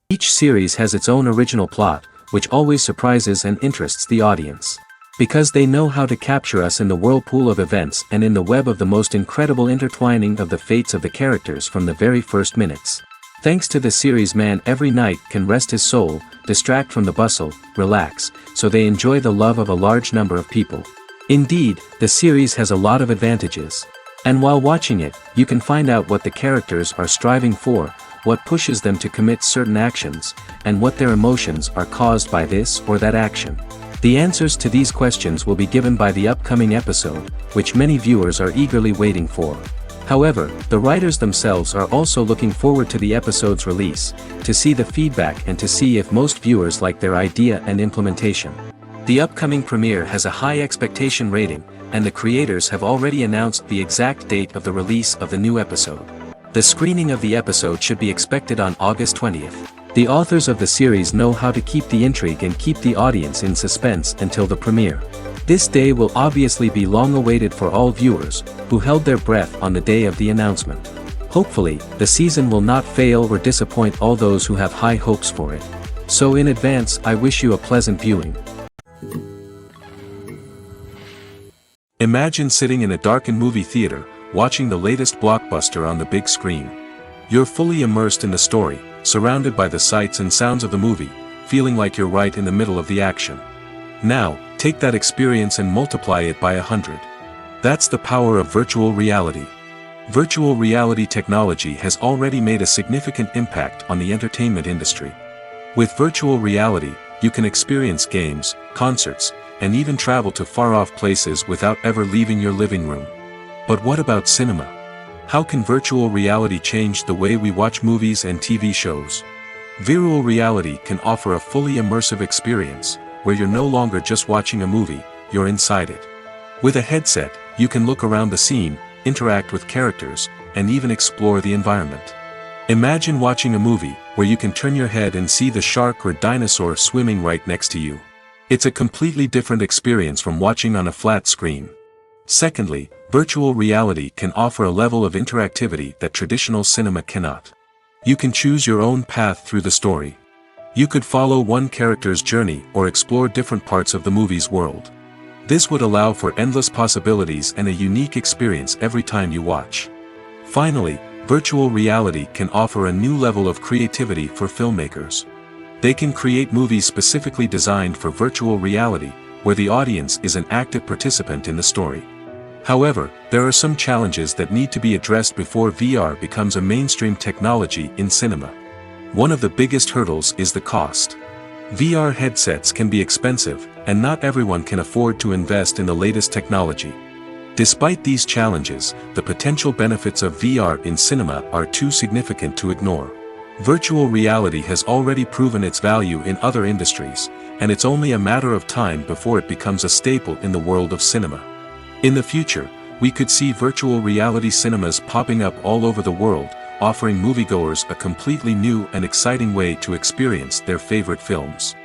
Each series has its own original plot, which always surprises and interests the audience. Because they know how to capture us in the whirlpool of events and in the web of the most incredible intertwining of the fates of the characters from the very first minutes. Thanks to the series, man every night can rest his soul, distract from the bustle, relax, so they enjoy the love of a large number of people. Indeed, the series has a lot of advantages. And while watching it, you can find out what the characters are striving for, what pushes them to commit certain actions, and what their emotions are caused by this or that action. The answers to these questions will be given by the upcoming episode, which many viewers are eagerly waiting for. However, the writers themselves are also looking forward to the episode's release, to see the feedback and to see if most viewers like their idea and implementation. The upcoming premiere has a high expectation rating, and the creators have already announced the exact date of the release of the new episode. The screening of the episode should be expected on August 20th. The authors of the series know how to keep the intrigue and keep the audience in suspense until the premiere. This day will obviously be long awaited for all viewers, who held their breath on the day of the announcement. Hopefully, the season will not fail or disappoint all those who have high hopes for it. So in advance, I wish you a pleasant viewing. Imagine sitting in a darkened movie theater, watching the latest blockbuster on the big screen. You're fully immersed in the story, surrounded by the sights and sounds of the movie, feeling like you're right in the middle of the action. Now, take that experience and multiply it by 100. That's the power of virtual reality. Virtual reality technology has already made a significant impact on the entertainment industry. With virtual reality, you can experience games, concerts, and even travel to far-off places without ever leaving your living room. But what about cinema? How can virtual reality change the way we watch movies and TV shows? Virtual reality can offer a fully immersive experience, where you're no longer just watching a movie, you're inside it. With a headset, you can look around the scene, interact with characters, and even explore the environment. Imagine watching a movie, where you can turn your head and see the shark or dinosaur swimming right next to you. It's a completely different experience from watching on a flat screen. Secondly, virtual reality can offer a level of interactivity that traditional cinema cannot. You can choose your own path through the story. You could follow one character's journey or explore different parts of the movie's world. This would allow for endless possibilities and a unique experience every time you watch. Finally, virtual reality can offer a new level of creativity for filmmakers. They can create movies specifically designed for virtual reality, where the audience is an active participant in the story. However, there are some challenges that need to be addressed before VR becomes a mainstream technology in cinema. One of the biggest hurdles is the cost. VR headsets can be expensive, and not everyone can afford to invest in the latest technology. Despite these challenges, the potential benefits of VR in cinema are too significant to ignore. Virtual reality has already proven its value in other industries, and it's only a matter of time before it becomes a staple in the world of cinema. In the future, we could see virtual reality cinemas popping up all over the world, offering moviegoers a completely new and exciting way to experience their favorite films.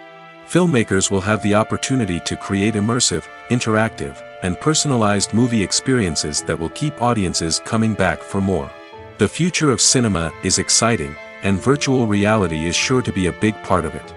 Filmmakers will have the opportunity to create immersive, interactive, and personalized movie experiences that will keep audiences coming back for more. The future of cinema is exciting, and virtual reality is sure to be a big part of it.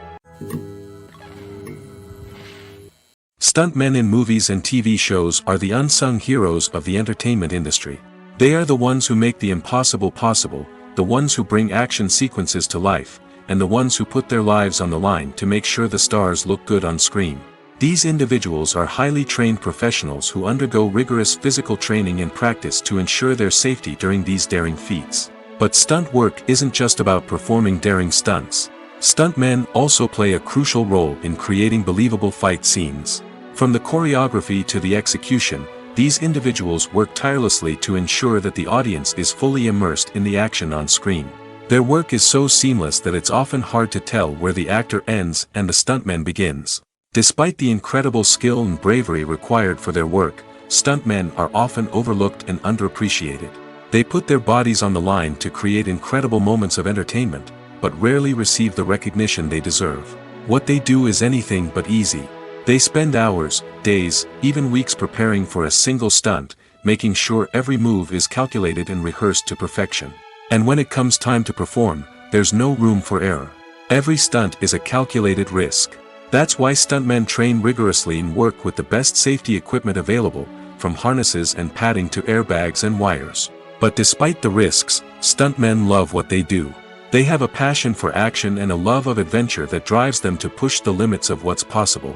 Stuntmen in movies and TV shows are the unsung heroes of the entertainment industry. They are the ones who make the impossible possible, the ones who bring action sequences to life, and the ones who put their lives on the line to make sure the stars look good on screen. These individuals are highly trained professionals who undergo rigorous physical training and practice to ensure their safety during these daring feats. But stunt work isn't just about performing daring stunts. Stuntmen also play a crucial role in creating believable fight scenes. From the choreography to the execution, these individuals work tirelessly to ensure that the audience is fully immersed in the action on screen. Their work is so seamless that it's often hard to tell where the actor ends and the stuntman begins. Despite the incredible skill and bravery required for their work, stuntmen are often overlooked and underappreciated. They put their bodies on the line to create incredible moments of entertainment, but rarely receive the recognition they deserve. What they do is anything but easy. They spend hours, days, even weeks preparing for a single stunt, making sure every move is calculated and rehearsed to perfection. And when it comes time to perform, there's no room for error. Every stunt is a calculated risk. That's why stuntmen train rigorously and work with the best safety equipment available, from harnesses and padding to airbags and wires. But despite the risks, stuntmen love what they do. They have a passion for action and a love of adventure that drives them to push the limits of what's possible.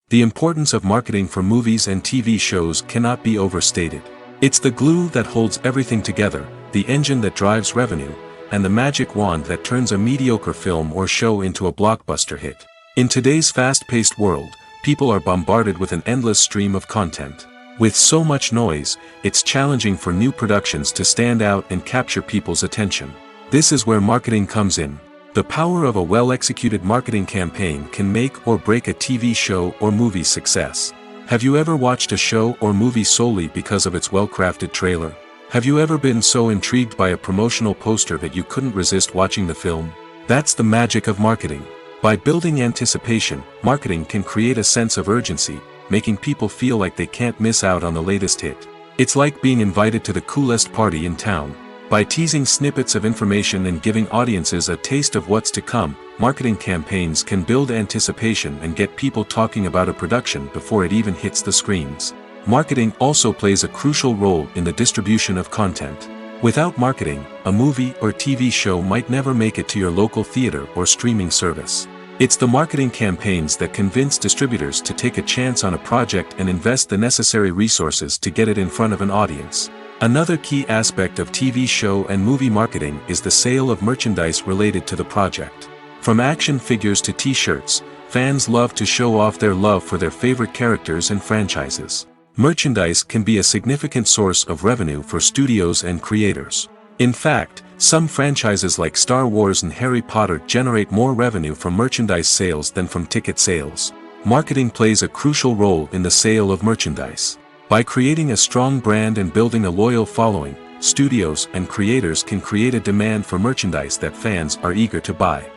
The importance of marketing for movies and TV shows cannot be overstated. It's the glue that holds everything together, the engine that drives revenue, and the magic wand that turns a mediocre film or show into a blockbuster hit. In today's fast-paced world, people are bombarded with an endless stream of content. With so much noise, it's challenging for new productions to stand out and capture people's attention. This is where marketing comes in. The power of a well-executed marketing campaign can make or break a TV show or movie's success. Have you ever watched a show or movie solely because of its well-crafted trailer? Have you ever been so intrigued by a promotional poster that you couldn't resist watching the film? That's the magic of marketing. By building anticipation, marketing can create a sense of urgency, making people feel like they can't miss out on the latest hit. It's like being invited to the coolest party in town. By teasing snippets of information and giving audiences a taste of what's to come, marketing campaigns can build anticipation and get people talking about a production before it even hits the screens. Marketing also plays a crucial role in the distribution of content. Without marketing, a movie or TV show might never make it to your local theater or streaming service. It's the marketing campaigns that convince distributors to take a chance on a project and invest the necessary resources to get it in front of an audience. Another key aspect of TV show and movie marketing is the sale of merchandise related to the project. From action figures to t-shirts, fans love to show off their love for their favorite characters and franchises. Merchandise can be a significant source of revenue for studios and creators. In fact, some franchises like Star Wars and Harry Potter generate more revenue from merchandise sales than from ticket sales. Marketing plays a crucial role in the sale of merchandise. By creating a strong brand and building a loyal following, studios and creators can create a demand for merchandise that fans are eager to buy.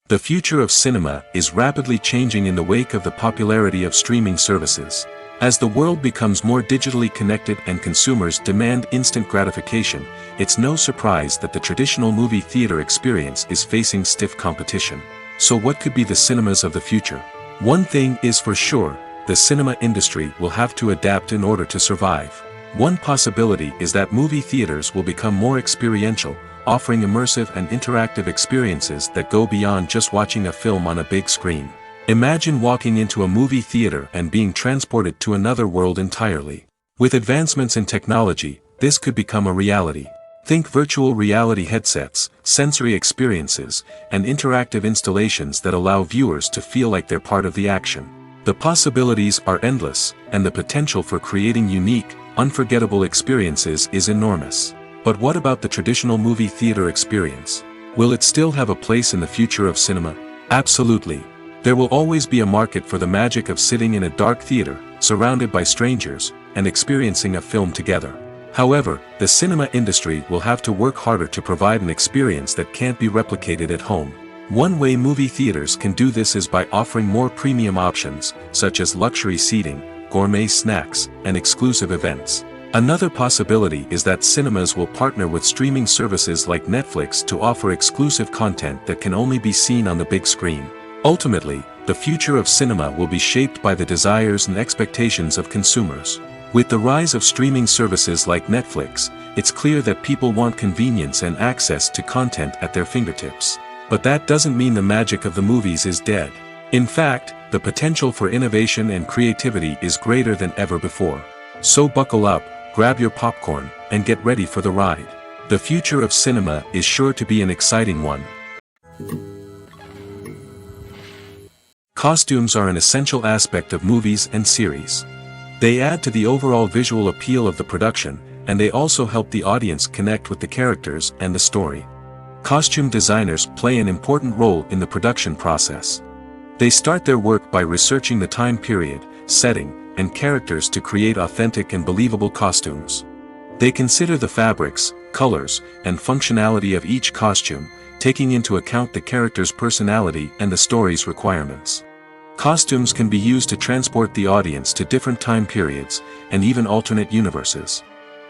The future of cinema is rapidly changing in the wake of the popularity of streaming services. As the world becomes more digitally connected and consumers demand instant gratification, it's no surprise that the traditional movie theater experience is facing stiff competition. So what could be the cinemas of the future? One thing is for sure, the cinema industry will have to adapt in order to survive. One possibility is that movie theaters will become more experiential, offering immersive and interactive experiences that go beyond just watching a film on a big screen. Imagine walking into a movie theater and being transported to another world entirely. With advancements in technology, this could become a reality. Think virtual reality headsets, sensory experiences, and interactive installations that allow viewers to feel like they're part of the action. The possibilities are endless, and the potential for creating unique, unforgettable experiences is enormous. But what about the traditional movie theater experience? Will it still have a place in the future of cinema? Absolutely. There will always be a market for the magic of sitting in a dark theater, surrounded by strangers, and experiencing a film together. However, the cinema industry will have to work harder to provide an experience that can't be replicated at home. One way movie theaters can do this is by offering more premium options, such as luxury seating, gourmet snacks, and exclusive events. Another possibility is that cinemas will partner with streaming services like Netflix to offer exclusive content that can only be seen on the big screen. Ultimately, the future of cinema will be shaped by the desires and expectations of consumers. With the rise of streaming services like Netflix, it's clear that people want convenience and access to content at their fingertips. But that doesn't mean the magic of the movies is dead. In fact, the potential for innovation and creativity is greater than ever before. So buckle up, grab your popcorn, and get ready for the ride. The future of cinema is sure to be an exciting one. Costumes are an essential aspect of movies and series. They add to the overall visual appeal of the production, and they also help the audience connect with the characters and the story. Costume designers play an important role in the production process. They start their work by researching the time period, setting, and characters to create authentic and believable costumes. They consider the fabrics, colors, and functionality of each costume, taking into account the character's personality and the story's requirements. Costumes can be used to transport the audience to different time periods, and even alternate universes.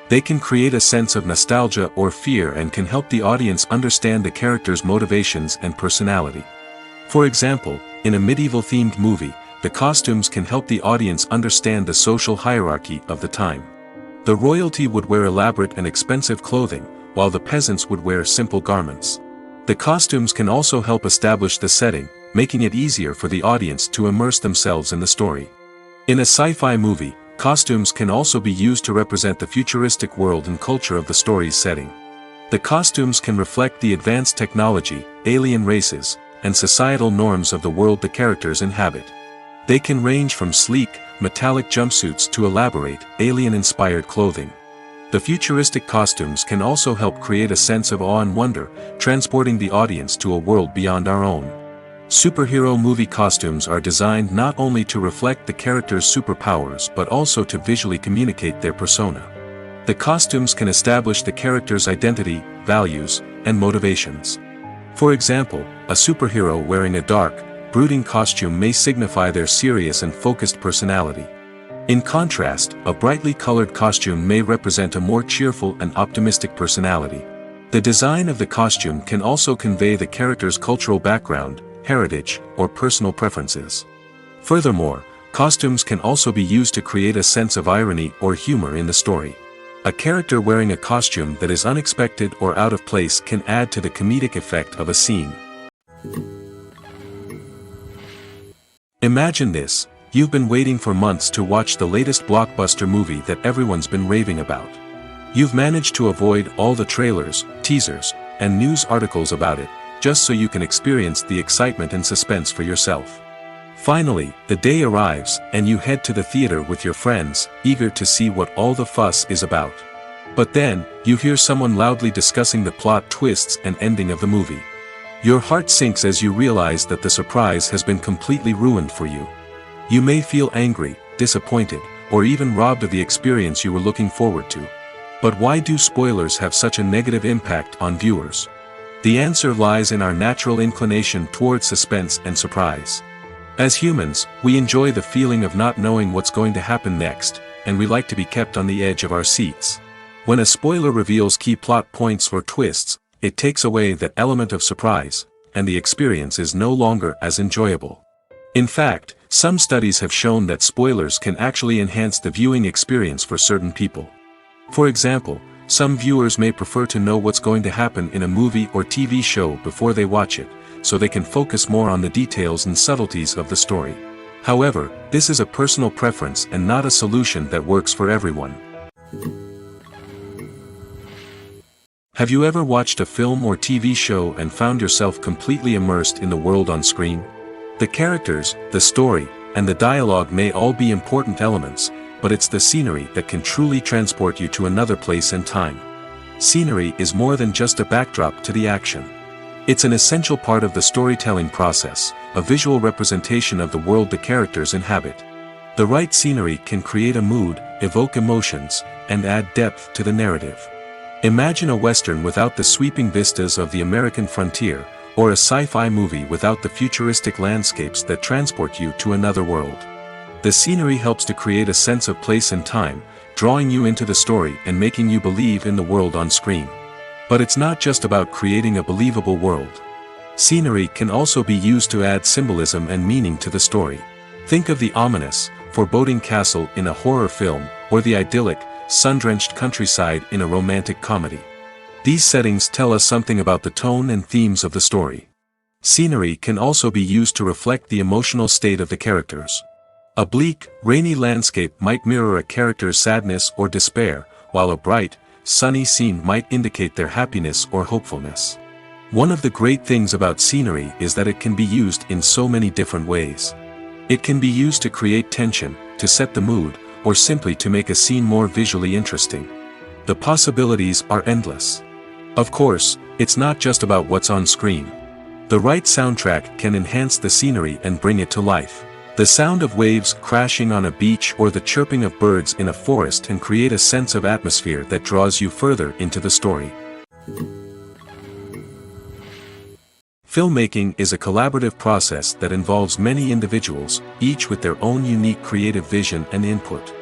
They can create a sense of nostalgia or fear and can help the audience understand the character's motivations and personality. For example, in a medieval-themed movie, the costumes can help the audience understand the social hierarchy of the time. The royalty would wear elaborate and expensive clothing, while the peasants would wear simple garments. The costumes can also help establish the setting, making it easier for the audience to immerse themselves in the story. In a sci-fi movie, costumes can also be used to represent the futuristic world and culture of the story's setting. The costumes can reflect the advanced technology, alien races, and societal norms of the world the characters inhabit. They can range from sleek, metallic jumpsuits to elaborate, alien-inspired clothing. The futuristic costumes can also help create a sense of awe and wonder, transporting the audience to a world beyond our own. Superhero movie costumes are designed not only to reflect the character's superpowers but also to visually communicate their persona. The costumes can establish the character's identity, values, and motivations. For example, a superhero wearing a dark, brooding costume may signify their serious and focused personality. In contrast, a brightly colored costume may represent a more cheerful and optimistic personality. The design of the costume can also convey the character's cultural background, heritage, or personal preferences. Furthermore, costumes can also be used to create a sense of irony or humor in the story. A character wearing a costume that is unexpected or out of place can add to the comedic effect of a scene. Imagine this: you've been waiting for months to watch the latest blockbuster movie that everyone's been raving about. You've managed to avoid all the trailers, teasers, and news articles about it, just so you can experience the excitement and suspense for yourself. Finally, the day arrives, and you head to the theater with your friends, eager to see what all the fuss is about. But then, you hear someone loudly discussing the plot twists and ending of the movie. Your heart sinks as you realize that the surprise has been completely ruined for you. You may feel angry, disappointed, or even robbed of the experience you were looking forward to. But why do spoilers have such a negative impact on viewers? The answer lies in our natural inclination toward suspense and surprise. As humans, we enjoy the feeling of not knowing what's going to happen next, and we like to be kept on the edge of our seats. When a spoiler reveals key plot points or twists, it takes away that element of surprise, and the experience is no longer as enjoyable. In fact, some studies have shown that spoilers can actually enhance the viewing experience for certain people. For example, some viewers may prefer to know what's going to happen in a movie or TV show before they watch it, so they can focus more on the details and subtleties of the story. However, this is a personal preference and not a solution that works for everyone. Have you ever watched a film or TV show and found yourself completely immersed in the world on screen? The characters, the story, and the dialogue may all be important elements, but it's the scenery that can truly transport you to another place and time. Scenery is more than just a backdrop to the action. It's an essential part of the storytelling process, a visual representation of the world the characters inhabit. The right scenery can create a mood, evoke emotions, and add depth to the narrative. Imagine a Western without the sweeping vistas of the American frontier, or a sci-fi movie without the futuristic landscapes that transport you to another world. The scenery helps to create a sense of place and time, drawing you into the story and making you believe in the world on screen. But it's not just about creating a believable world. Scenery can also be used to add symbolism and meaning to the story. Think of the ominous, foreboding castle in a horror film, or the idyllic, sun-drenched countryside in a romantic comedy. These settings tell us something about the tone and themes of the story. Scenery can also be used to reflect the emotional state of the characters. A bleak, rainy landscape might mirror a character's sadness or despair, while a bright, sunny scene might indicate their happiness or hopefulness. One of the great things about scenery is that it can be used in so many different ways. It can be used to create tension, to set the mood, or simply to make a scene more visually interesting. The possibilities are endless. Of course, it's not just about what's on screen. The right soundtrack can enhance the scenery and bring it to life. The sound of waves crashing on a beach or the chirping of birds in a forest can create a sense of atmosphere that draws you further into the story. Filmmaking is a collaborative process that involves many individuals, each with their own unique creative vision and input.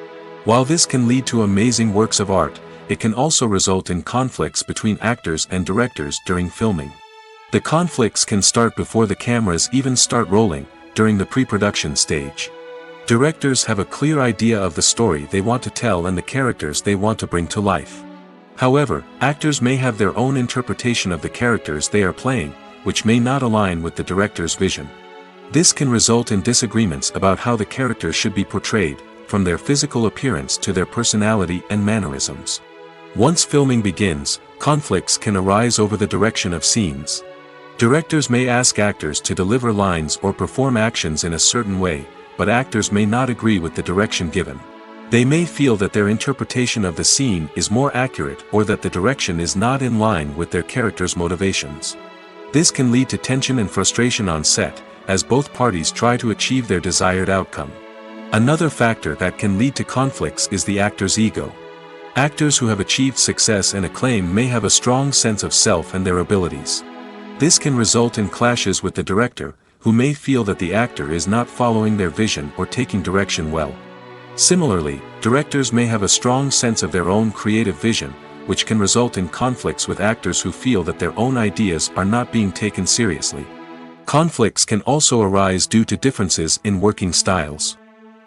While this can lead to amazing works of art, it can also result in conflicts between actors and directors during filming. The conflicts can start before the cameras even start rolling, during the pre-production stage. Directors have a clear idea of the story they want to tell and the characters they want to bring to life. However, actors may have their own interpretation of the characters they are playing, which may not align with the director's vision. This can result in disagreements about how the characters should be portrayed, from their physical appearance to their personality and mannerisms. Once filming begins, conflicts can arise over the direction of scenes. Directors may ask actors to deliver lines or perform actions in a certain way, but actors may not agree with the direction given. They may feel that their interpretation of the scene is more accurate or that the direction is not in line with their character's motivations. This can lead to tension and frustration on set, as both parties try to achieve their desired outcome. Another factor that can lead to conflicts is the actor's ego. Actors who have achieved success and acclaim may have a strong sense of self and their abilities. This can result in clashes with the director, who may feel that the actor is not following their vision or taking direction well. Similarly, directors may have a strong sense of their own creative vision, which can result in conflicts with actors who feel that their own ideas are not being taken seriously. Conflicts can also arise due to differences in working styles.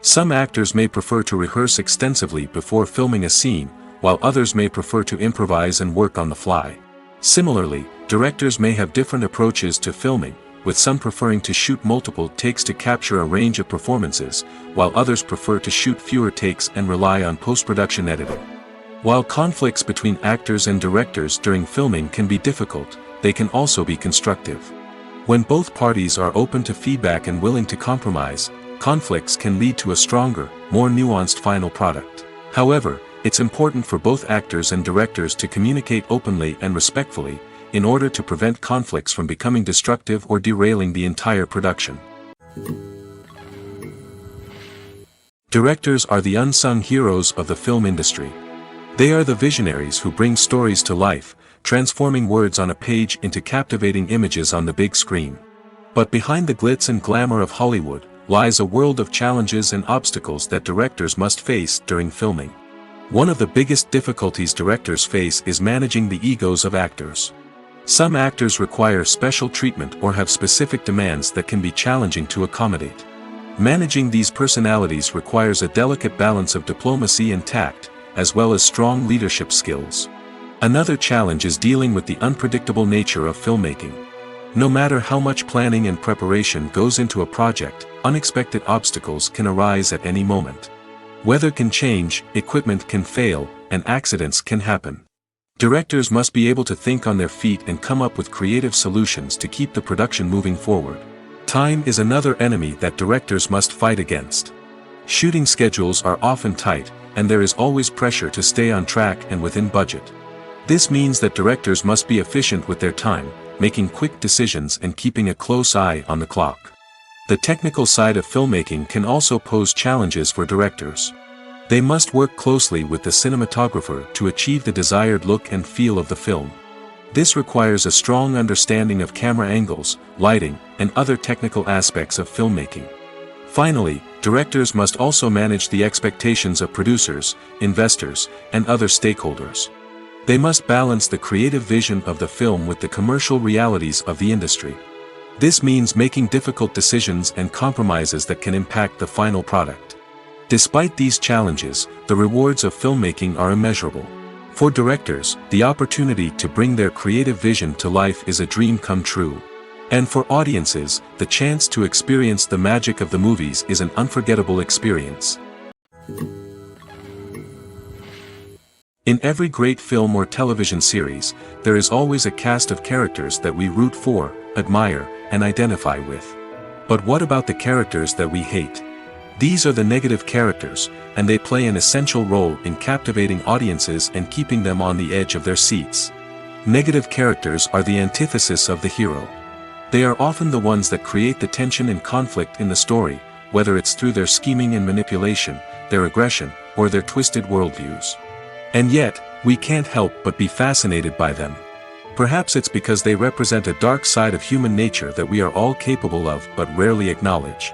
Some actors may prefer to rehearse extensively before filming a scene, while others may prefer to improvise and work on the fly. Similarly, directors may have different approaches to filming, with some preferring to shoot multiple takes to capture a range of performances, while others prefer to shoot fewer takes and rely on post-production editing. While conflicts between actors and directors during filming can be difficult, they can also be constructive. When both parties are open to feedback and willing to compromise, conflicts can lead to a stronger, more nuanced final product. However, it's important for both actors and directors to communicate openly and respectfully, in order to prevent conflicts from becoming destructive or derailing the entire production. Directors are the unsung heroes of the film industry. They are the visionaries who bring stories to life, transforming words on a page into captivating images on the big screen. But behind the glitz and glamour of Hollywood, lies a world of challenges and obstacles that directors must face during filming. One of the biggest difficulties directors face is managing the egos of actors. Some actors require special treatment or have specific demands that can be challenging to accommodate. Managing these personalities requires a delicate balance of diplomacy and tact, as well as strong leadership skills. Another challenge is dealing with the unpredictable nature of filmmaking. No matter how much planning and preparation goes into a project, unexpected obstacles can arise at any moment. Weather can change, equipment can fail, and accidents can happen. Directors must be able to think on their feet and come up with creative solutions to keep the production moving forward. Time is another enemy that directors must fight against. Shooting schedules are often tight, and there is always pressure to stay on track and within budget. This means that directors must be efficient with their time, making quick decisions and keeping a close eye on the clock. The technical side of filmmaking can also pose challenges for directors. They must work closely with the cinematographer to achieve the desired look and feel of the film. This requires a strong understanding of camera angles, lighting, and other technical aspects of filmmaking. Finally, directors must also manage the expectations of producers, investors, and other stakeholders. They must balance the creative vision of the film with the commercial realities of the industry. This means making difficult decisions and compromises that can impact the final product. Despite these challenges, the rewards of filmmaking are immeasurable. For directors, the opportunity to bring their creative vision to life is a dream come true. And for audiences, the chance to experience the magic of the movies is an unforgettable experience. In every great film or television series, there is always a cast of characters that we root for, admire, and identify with. But what about the characters that we hate? These are the negative characters, and they play an essential role in captivating audiences and keeping them on the edge of their seats. Negative characters are the antithesis of the hero. They are often the ones that create the tension and conflict in the story, whether it's through their scheming and manipulation, their aggression, or their twisted worldviews. And yet, we can't help but be fascinated by them. Perhaps it's because they represent a dark side of human nature that we are all capable of but rarely acknowledge.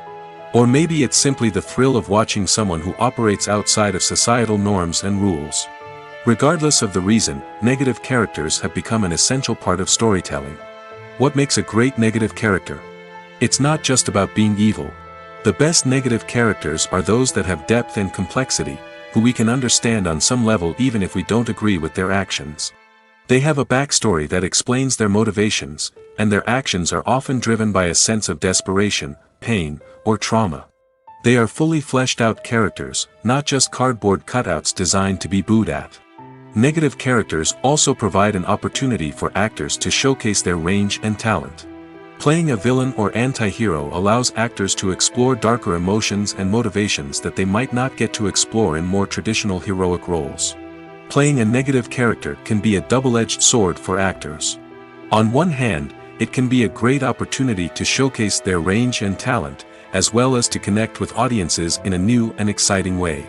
Or maybe it's simply the thrill of watching someone who operates outside of societal norms and rules. Regardless of the reason, negative characters have become an essential part of storytelling. What makes a great negative character? It's not just about being evil. The best negative characters are those that have depth and complexity, who we can understand on some level even if we don't agree with their actions. They have a backstory that explains their motivations, and their actions are often driven by a sense of desperation, pain, or trauma. They are fully fleshed out characters, not just cardboard cutouts designed to be booed at. Negative characters also provide an opportunity for actors to showcase their range and talent. Playing a villain or anti-hero allows actors to explore darker emotions and motivations that they might not get to explore in more traditional heroic roles. Playing a negative character can be a double-edged sword for actors. On one hand, it can be a great opportunity to showcase their range and talent, as well as to connect with audiences in a new and exciting way.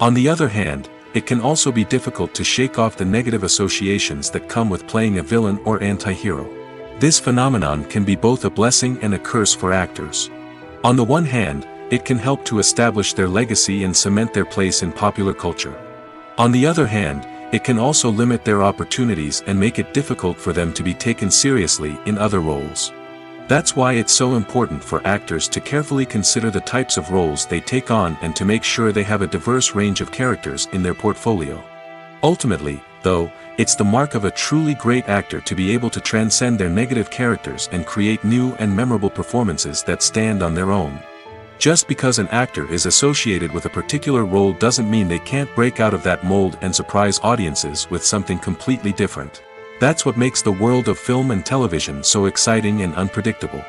On the other hand, it can also be difficult to shake off the negative associations that come with playing a villain or anti-hero. This phenomenon can be both a blessing and a curse for actors. On the one hand, it can help to establish their legacy and cement their place in popular culture. On the other hand, it can also limit their opportunities and make it difficult for them to be taken seriously in other roles. That's why it's so important for actors to carefully consider the types of roles they take on and to make sure they have a diverse range of characters in their portfolio. Ultimately, though, it's the mark of a truly great actor to be able to transcend their negative characters and create new and memorable performances that stand on their own. Just because an actor is associated with a particular role doesn't mean they can't break out of that mold and surprise audiences with something completely different. That's what makes the world of film and television so exciting and unpredictable.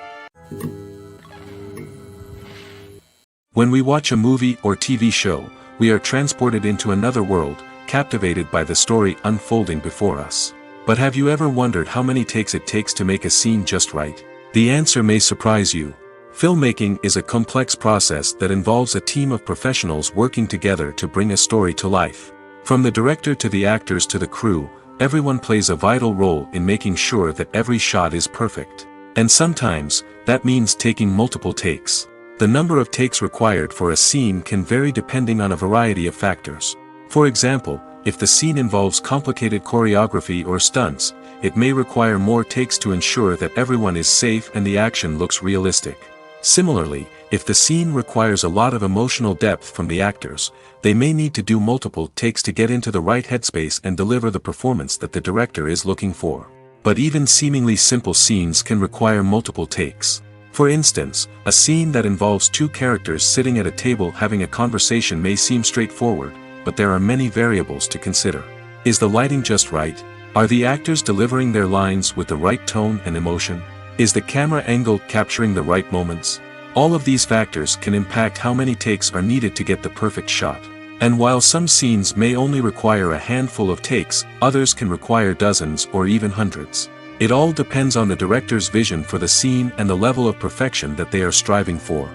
When we watch a movie or TV show, we are transported into another world, captivated by the story unfolding before us. But have you ever wondered how many takes it takes to make a scene just right? The answer may surprise you. Filmmaking is a complex process that involves a team of professionals working together to bring a story to life. From the director to the actors to the crew, everyone plays a vital role in making sure that every shot is perfect. And sometimes, that means taking multiple takes. The number of takes required for a scene can vary depending on a variety of factors. For example, if the scene involves complicated choreography or stunts, it may require more takes to ensure that everyone is safe and the action looks realistic. Similarly, if the scene requires a lot of emotional depth from the actors, they may need to do multiple takes to get into the right headspace and deliver the performance that the director is looking for. But even seemingly simple scenes can require multiple takes. For instance, a scene that involves two characters sitting at a table having a conversation may seem straightforward, but there are many variables to consider. Is the lighting just right? Are the actors delivering their lines with the right tone and emotion? Is the camera angle capturing the right moments? All of these factors can impact how many takes are needed to get the perfect shot. And while some scenes may only require a handful of takes, others can require dozens or even hundreds. It all depends on the director's vision for the scene and the level of perfection that they are striving for.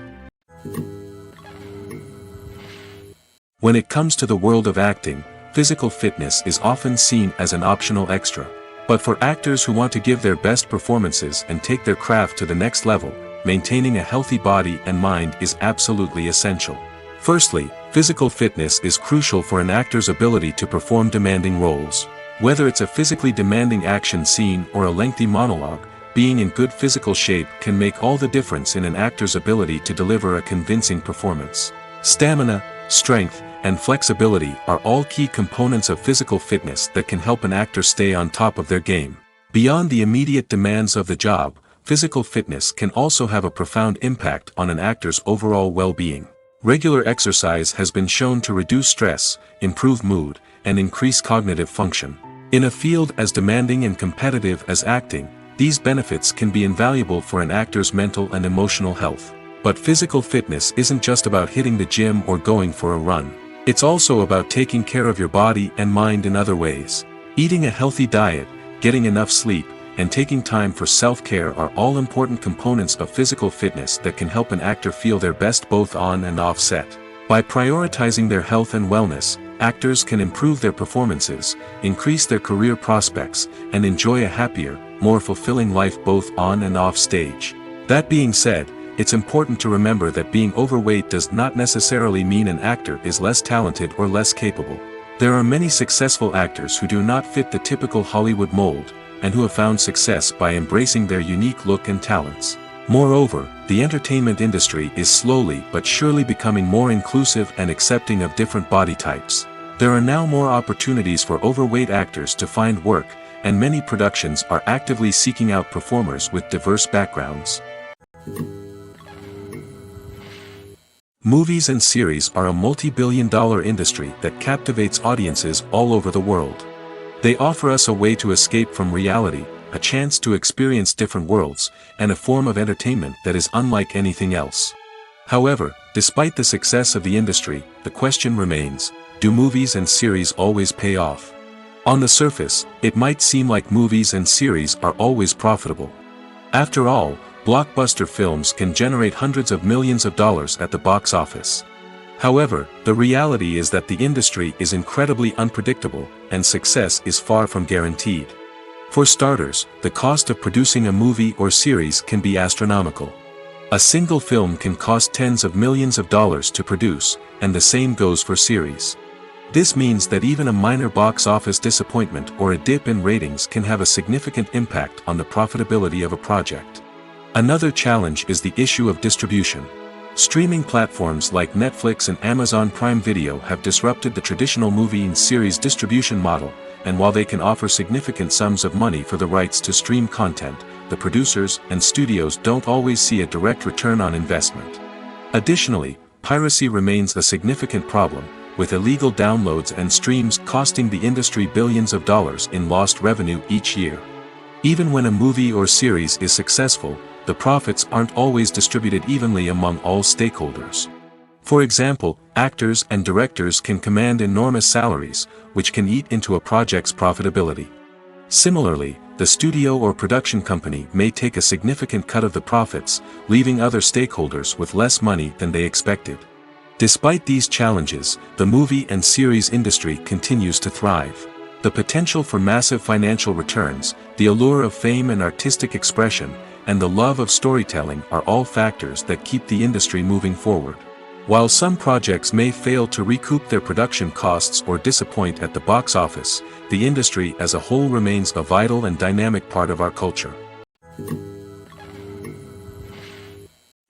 When it comes to the world of acting, physical fitness is often seen as an optional extra. But for actors who want to give their best performances and take their craft to the next level, maintaining a healthy body and mind is absolutely essential. Firstly, physical fitness is crucial for an actor's ability to perform demanding roles. Whether it's a physically demanding action scene or a lengthy monologue, being in good physical shape can make all the difference in an actor's ability to deliver a convincing performance. Stamina, strength, and flexibility are all key components of physical fitness that can help an actor stay on top of their game. Beyond the immediate demands of the job, physical fitness can also have a profound impact on an actor's overall well-being. Regular exercise has been shown to reduce stress, improve mood, and increase cognitive function. In a field as demanding and competitive as acting, these benefits can be invaluable for an actor's mental and emotional health. But physical fitness isn't just about hitting the gym or going for a run. It's also about taking care of your body and mind in other ways. Eating a healthy diet, getting enough sleep, and taking time for self-care are all important components of physical fitness that can help an actor feel their best both on and off set. By prioritizing their health and wellness, actors can improve their performances, increase their career prospects, and enjoy a happier, more fulfilling life both on and off stage. That being said, it's important to remember that being overweight does not necessarily mean an actor is less talented or less capable. There are many successful actors who do not fit the typical Hollywood mold, and who have found success by embracing their unique look and talents. Moreover, the entertainment industry is slowly but surely becoming more inclusive and accepting of different body types. There are now more opportunities for overweight actors to find work, and many productions are actively seeking out performers with diverse backgrounds. Movies and series are a multi-billion-dollar industry that captivates audiences all over the world. They offer us a way to escape from reality, a chance to experience different worlds, and a form of entertainment that is unlike anything else. However, despite the success of the industry, the question remains, do movies and series always pay off? On the surface, it might seem like movies and series are always profitable. After all, blockbuster films can generate hundreds of millions of dollars at the box office. However, the reality is that the industry is incredibly unpredictable, and success is far from guaranteed. For starters, the cost of producing a movie or series can be astronomical. A single film can cost tens of millions of dollars to produce, and the same goes for series. This means that even a minor box office disappointment or a dip in ratings can have a significant impact on the profitability of a project. Another challenge is the issue of distribution. Streaming platforms like Netflix and Amazon Prime Video have disrupted the traditional movie and series distribution model, and while they can offer significant sums of money for the rights to stream content, the producers and studios don't always see a direct return on investment. Additionally, piracy remains a significant problem, with illegal downloads and streams costing the industry billions of dollars in lost revenue each year. Even when a movie or series is successful, the profits aren't always distributed evenly among all stakeholders. For example, actors and directors can command enormous salaries, which can eat into a project's profitability. Similarly, the studio or production company may take a significant cut of the profits, leaving other stakeholders with less money than they expected. Despite these challenges, the movie and series industry continues to thrive. The potential for massive financial returns, the allure of fame and artistic expression, and the love of storytelling are all factors that keep the industry moving forward. While some projects may fail to recoup their production costs or disappoint at the box office, the industry as a whole remains a vital and dynamic part of our culture.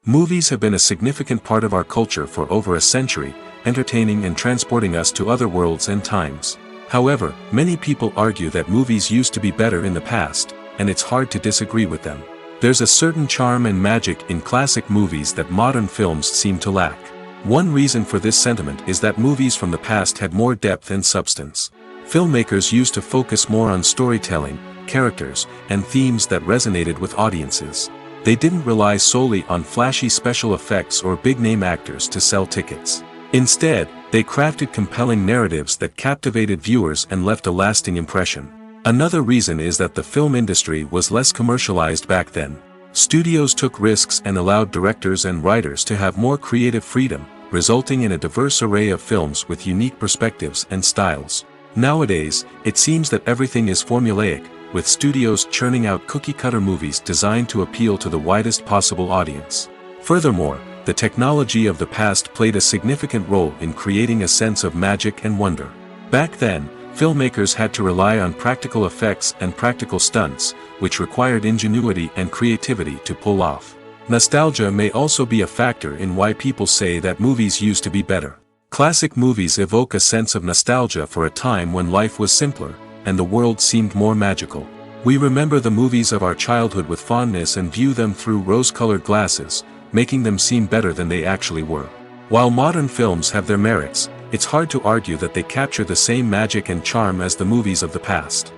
Movies have been a significant part of our culture for over a century, entertaining and transporting us to other worlds and times. However, many people argue that movies used to be better in the past, and it's hard to disagree with them. There's a certain charm and magic in classic movies that modern films seem to lack. One reason for this sentiment is that movies from the past had more depth and substance. Filmmakers used to focus more on storytelling, characters, and themes that resonated with audiences. They didn't rely solely on flashy special effects or big-name actors to sell tickets. Instead, they crafted compelling narratives that captivated viewers and left a lasting impression. Another reason is that the film industry was less commercialized back then. Studios took risks and allowed directors and writers to have more creative freedom, resulting in a diverse array of films with unique perspectives and styles. Nowadays, it seems that everything is formulaic, with studios churning out cookie-cutter movies designed to appeal to the widest possible audience. Furthermore, the technology of the past played a significant role in creating a sense of magic and wonder. Back then, filmmakers had to rely on practical effects and practical stunts, which required ingenuity and creativity to pull off. Nostalgia may also be a factor in why people say that movies used to be better. Classic movies evoke a sense of nostalgia for a time when life was simpler, and the world seemed more magical. We remember the movies of our childhood with fondness and view them through rose-colored glasses, making them seem better than they actually were. While modern films have their merits, it's hard to argue that they capture the same magic and charm as the movies of the past.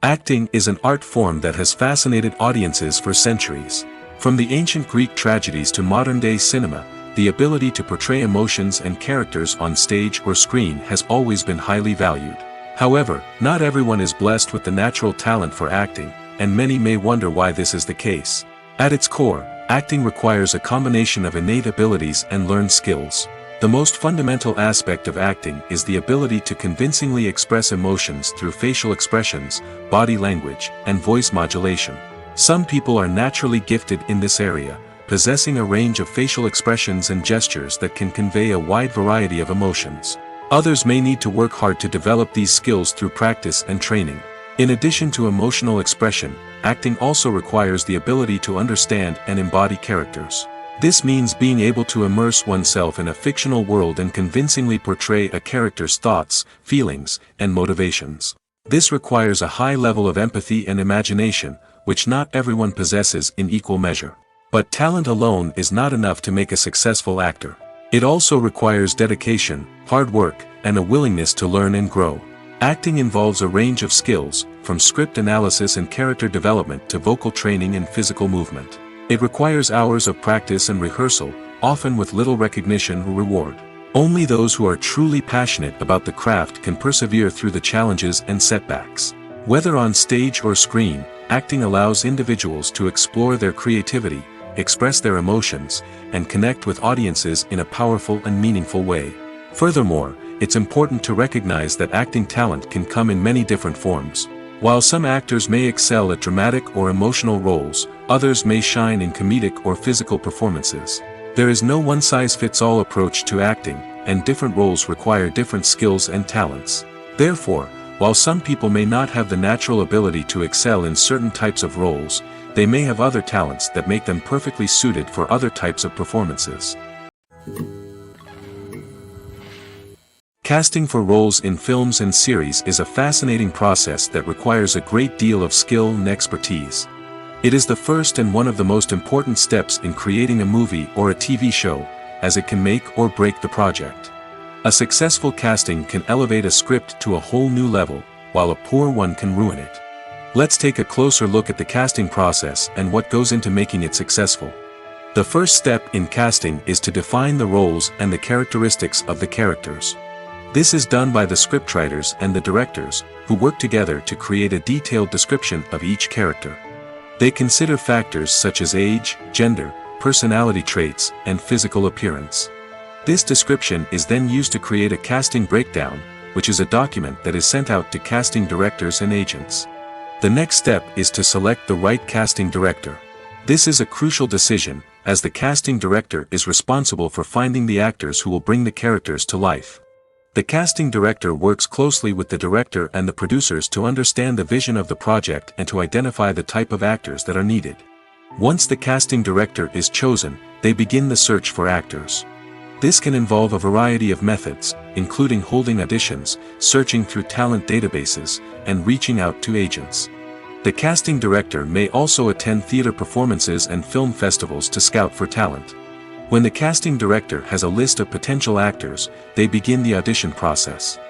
Acting is an art form that has fascinated audiences for centuries. From the ancient Greek tragedies to modern-day cinema, the ability to portray emotions and characters on stage or screen has always been highly valued. However, not everyone is blessed with the natural talent for acting, and many may wonder why this is the case. At its core, acting requires a combination of innate abilities and learned skills. The most fundamental aspect of acting is the ability to convincingly express emotions through facial expressions, body language, and voice modulation. Some people are naturally gifted in this area, possessing a range of facial expressions and gestures that can convey a wide variety of emotions. Others may need to work hard to develop these skills through practice and training. In addition to emotional expression, acting also requires the ability to understand and embody characters. This means being able to immerse oneself in a fictional world and convincingly portray a character's thoughts, feelings, and motivations. This requires a high level of empathy and imagination, which not everyone possesses in equal measure. But talent alone is not enough to make a successful actor. It also requires dedication, hard work, and a willingness to learn and grow. Acting involves a range of skills, from script analysis and character development to vocal training and physical movement. It requires hours of practice and rehearsal, often with little recognition or reward. Only those who are truly passionate about the craft can persevere through the challenges and setbacks. Whether on stage or screen, acting allows individuals to explore their creativity, express their emotions, and connect with audiences in a powerful and meaningful way. Furthermore, it's important to recognize that acting talent can come in many different forms. While some actors may excel at dramatic or emotional roles, others may shine in comedic or physical performances. There is no one-size-fits-all approach to acting, and different roles require different skills and talents. Therefore, while some people may not have the natural ability to excel in certain types of roles, they may have other talents that make them perfectly suited for other types of performances. Casting for roles in films and series is a fascinating process that requires a great deal of skill and expertise. It is the first and one of the most important steps in creating a movie or a TV show, as it can make or break the project. A successful casting can elevate a script to a whole new level, while a poor one can ruin it. Let's take a closer look at the casting process and what goes into making it successful. The first step in casting is to define the roles and the characteristics of the characters. This is done by the scriptwriters and the directors, who work together to create a detailed description of each character. They consider factors such as age, gender, personality traits, and physical appearance. This description is then used to create a casting breakdown, which is a document that is sent out to casting directors and agents. The next step is to select the right casting director. This is a crucial decision, as the casting director is responsible for finding the actors who will bring the characters to life. The casting director works closely with the director and the producers to understand the vision of the project and to identify the type of actors that are needed. Once the casting director is chosen, they begin the search for actors. This can involve a variety of methods, including holding auditions, searching through talent databases, and reaching out to agents. The casting director may also attend theater performances and film festivals to scout for talent. When the casting director has a list of potential actors, they begin the audition process.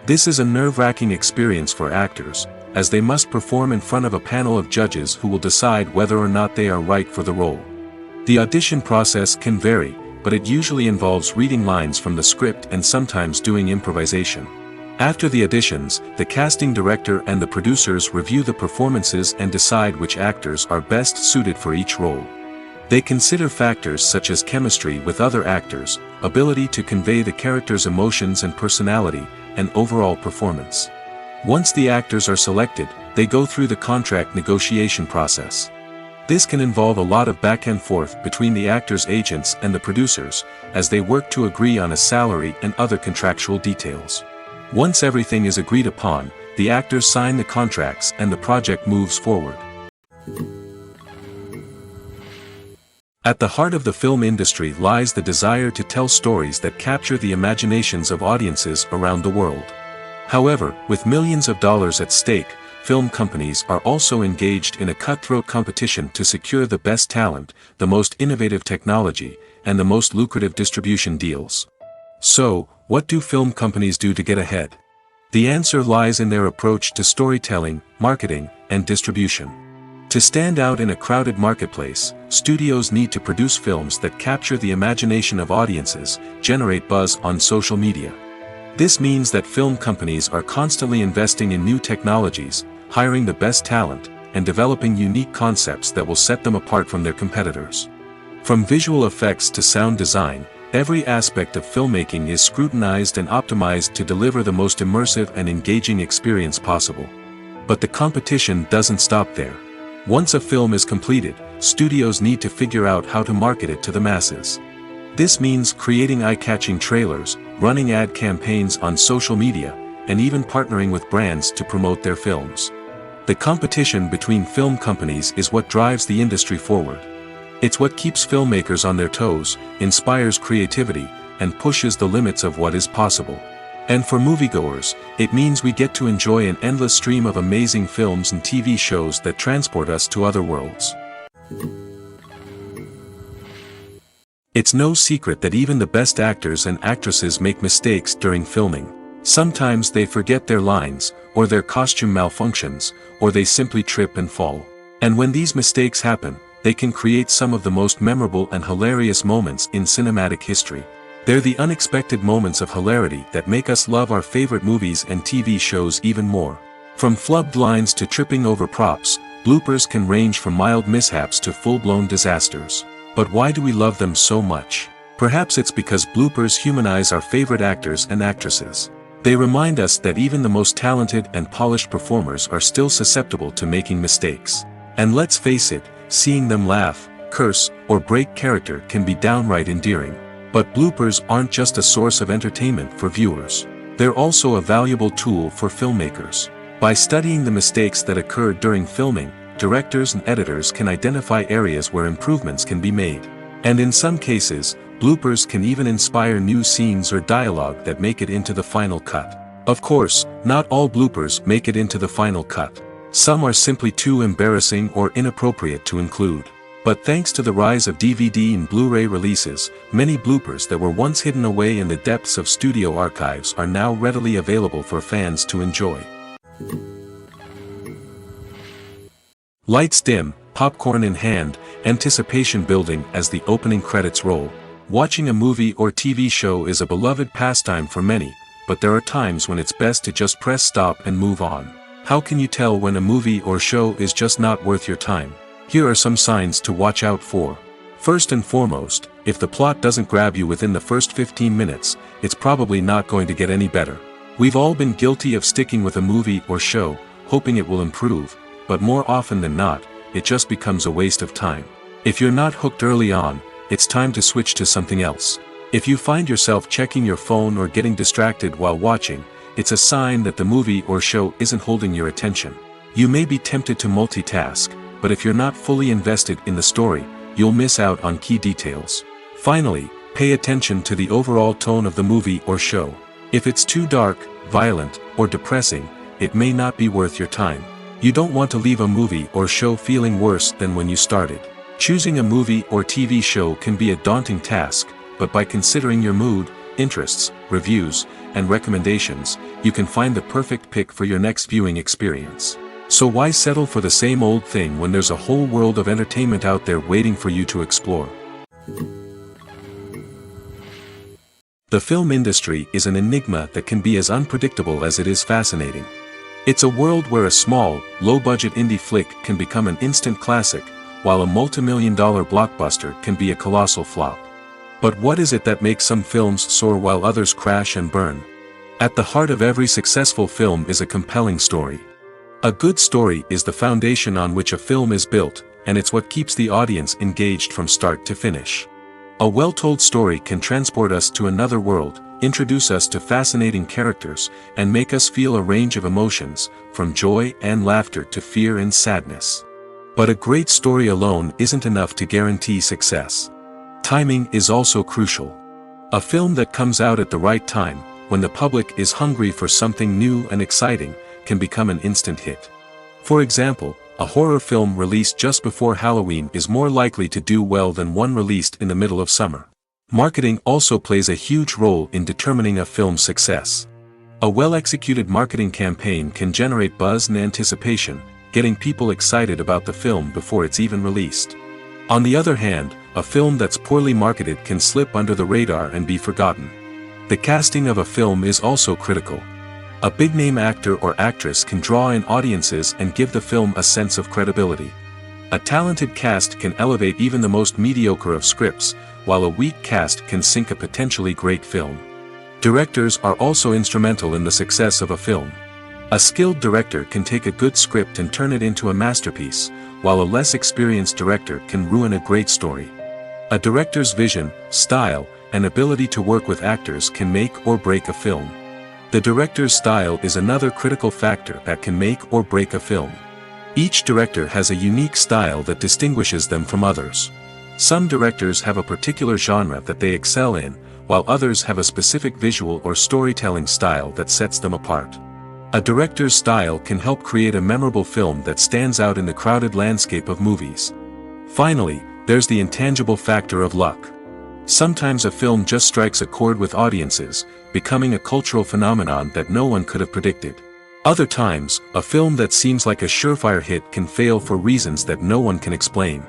This is a nerve-wracking experience for actors, as they must perform in front of a panel of judges who will decide whether or not they are right for the role. The audition process can vary, but it usually involves reading lines from the script and sometimes doing improvisation. After the auditions, the casting director and the producers review the performances and decide which actors are best suited for each role. They consider factors such as chemistry with other actors, ability to convey the character's emotions and personality, and overall performance. Once the actors are selected, they go through the contract negotiation process. This can involve a lot of back and forth between the actors' agents and the producers, as they work to agree on a salary and other contractual details. Once everything is agreed upon, the actors sign the contracts and the project moves forward. At the heart of the film industry lies the desire to tell stories that capture the imaginations of audiences around the world. However, with millions of dollars at stake, film companies are also engaged in a cutthroat competition to secure the best talent, the most innovative technology, and the most lucrative distribution deals. So, what do film companies do to get ahead? The answer lies in their approach to storytelling, marketing, and distribution. To stand out in a crowded marketplace, studios need to produce films that capture the imagination of audiences, generate buzz on social media. This means that film companies are constantly investing in new technologies, hiring the best talent, and developing unique concepts that will set them apart from their competitors. From visual effects to sound design, every aspect of filmmaking is scrutinized and optimized to deliver the most immersive and engaging experience possible. But the competition doesn't stop there. Once a film is completed, studios need to figure out how to market it to the masses. This means creating eye-catching trailers, running ad campaigns on social media, and even partnering with brands to promote their films. The competition between film companies is what drives the industry forward. It's what keeps filmmakers on their toes, inspires creativity, and pushes the limits of what is possible. And for moviegoers, it means we get to enjoy an endless stream of amazing films and TV shows that transport us to other worlds. It's no secret that even the best actors and actresses make mistakes during filming. Sometimes they forget their lines, or their costume malfunctions, or they simply trip and fall. And when these mistakes happen, they can create some of the most memorable and hilarious moments in cinematic history. They're the unexpected moments of hilarity that make us love our favorite movies and TV shows even more. From flubbed lines to tripping over props, bloopers can range from mild mishaps to full-blown disasters. But why do we love them so much? Perhaps it's because bloopers humanize our favorite actors and actresses. They remind us that even the most talented and polished performers are still susceptible to making mistakes. And let's face it, seeing them laugh, curse, or break character can be downright endearing. But bloopers aren't just a source of entertainment for viewers. They're also a valuable tool for filmmakers. By studying the mistakes that occurred during filming, directors and editors can identify areas where improvements can be made. And in some cases, bloopers can even inspire new scenes or dialogue that make it into the final cut. Of course, not all bloopers make it into the final cut. Some are simply too embarrassing or inappropriate to include. But thanks to the rise of DVD and Blu-ray releases, many bloopers that were once hidden away in the depths of studio archives are now readily available for fans to enjoy. Lights dim, popcorn in hand, anticipation building as the opening credits roll. Watching a movie or TV show is a beloved pastime for many, but there are times when it's best to just press stop and move on. How can you tell when a movie or show is just not worth your time? Here are some signs to watch out for. First and foremost, if the plot doesn't grab you within the first 15 minutes, it's probably not going to get any better. We've all been guilty of sticking with a movie or show, hoping it will improve, but more often than not, it just becomes a waste of time. If you're not hooked early on, it's time to switch to something else. If you find yourself checking your phone or getting distracted while watching, it's a sign that the movie or show isn't holding your attention. You may be tempted to multitask, but if you're not fully invested in the story, you'll miss out on key details. Finally, pay attention to the overall tone of the movie or show. If it's too dark, violent, or depressing, it may not be worth your time. You don't want to leave a movie or show feeling worse than when you started. Choosing a movie or TV show can be a daunting task, but by considering your mood, interests, reviews, and recommendations, you can find the perfect pick for your next viewing experience. So why settle for the same old thing when there's a whole world of entertainment out there waiting for you to explore? The film industry is an enigma that can be as unpredictable as it is fascinating. It's a world where a small, low-budget indie flick can become an instant classic, while a multi-million-dollar blockbuster can be a colossal flop. But what is it that makes some films soar while others crash and burn? At the heart of every successful film is a compelling story. A good story is the foundation on which a film is built, and it's what keeps the audience engaged from start to finish. A well-told story can transport us to another world, introduce us to fascinating characters, and make us feel a range of emotions, from joy and laughter to fear and sadness. But a great story alone isn't enough to guarantee success. Timing is also crucial. A film that comes out at the right time, when the public is hungry for something new and exciting, can become an instant hit. For example, a horror film released just before Halloween is more likely to do well than one released in the middle of summer. Marketing also plays a huge role in determining a film's success. A well-executed marketing campaign can generate buzz and anticipation, getting people excited about the film before it's even released. On the other hand, a film that's poorly marketed can slip under the radar and be forgotten. The casting of a film is also critical. A big-name actor or actress can draw in audiences and give the film a sense of credibility. A talented cast can elevate even the most mediocre of scripts, while a weak cast can sink a potentially great film. Directors are also instrumental in the success of a film. A skilled director can take a good script and turn it into a masterpiece, while a less experienced director can ruin a great story. A director's vision, style, and ability to work with actors can make or break a film. The director's style is another critical factor that can make or break a film. Each director has a unique style that distinguishes them from others. Some directors have a particular genre that they excel in, while others have a specific visual or storytelling style that sets them apart. A director's style can help create a memorable film that stands out in the crowded landscape of movies. Finally, there's the intangible factor of luck. Sometimes a film just strikes a chord with audiences, becoming a cultural phenomenon that no one could have predicted. Other times, a film that seems like a surefire hit can fail for reasons that no one can explain.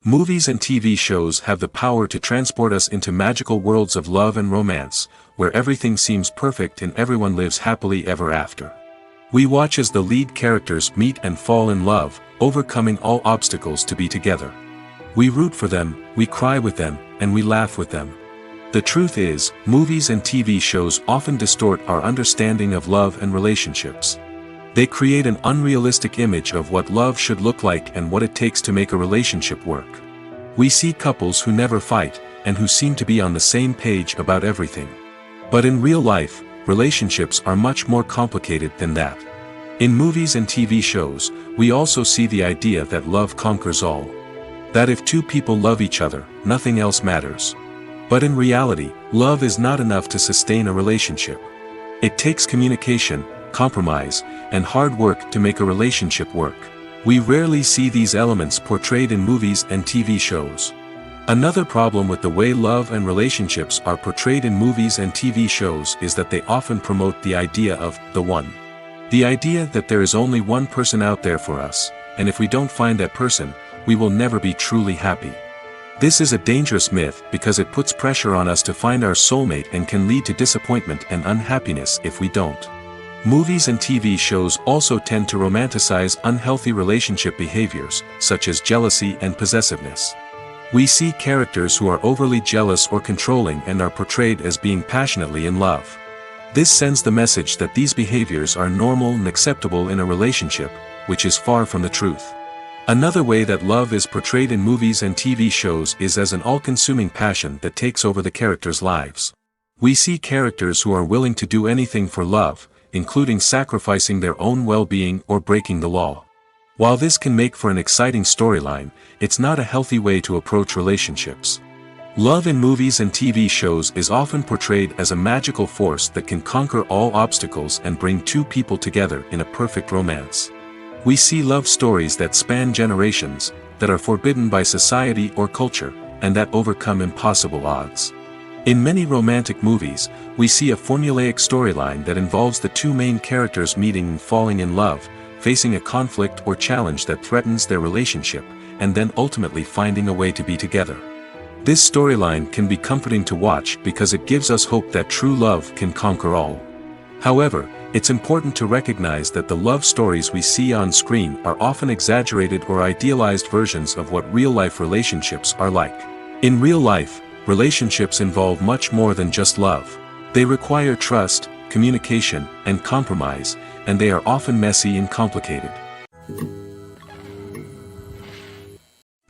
Movies and TV shows have the power to transport us into magical worlds of love and romance, where everything seems perfect and everyone lives happily ever after. We watch as the lead characters meet and fall in love, overcoming all obstacles to be together. We root for them, we cry with them, and we laugh with them. The truth is, movies and TV shows often distort our understanding of love and relationships. They create an unrealistic image of what love should look like and what it takes to make a relationship work. We see couples who never fight, and who seem to be on the same page about everything. But in real life, relationships are much more complicated than that. In movies and TV shows, we also see the idea that love conquers all. That if two people love each other, nothing else matters. But in reality, love is not enough to sustain a relationship. It takes communication, compromise, and hard work to make a relationship work. We rarely see these elements portrayed in movies and TV shows. Another problem with the way love and relationships are portrayed in movies and TV shows is that they often promote the idea of the one. The idea that there is only one person out there for us, and if we don't find that person, we will never be truly happy. This is a dangerous myth because it puts pressure on us to find our soulmate and can lead to disappointment and unhappiness if we don't. Movies and TV shows also tend to romanticize unhealthy relationship behaviors, such as jealousy and possessiveness. We see characters who are overly jealous or controlling and are portrayed as being passionately in love. This sends the message that these behaviors are normal and acceptable in a relationship, which is far from the truth. Another way that love is portrayed in movies and TV shows is as an all-consuming passion that takes over the characters' lives. We see characters who are willing to do anything for love, including sacrificing their own well-being or breaking the law. While this can make for an exciting storyline, it's not a healthy way to approach relationships. Love in movies and TV shows is often portrayed as a magical force that can conquer all obstacles and bring two people together in a perfect romance. We see love stories that span generations, that are forbidden by society or culture, and that overcome impossible odds. In many romantic movies, we see a formulaic storyline that involves the two main characters meeting and falling in love, facing a conflict or challenge that threatens their relationship, and then ultimately finding a way to be together. This storyline can be comforting to watch because it gives us hope that true love can conquer all. However, it's important to recognize that the love stories we see on screen are often exaggerated or idealized versions of what real-life relationships are like. In real life, relationships involve much more than just love. They require trust, communication, and compromise, and they are often messy and complicated.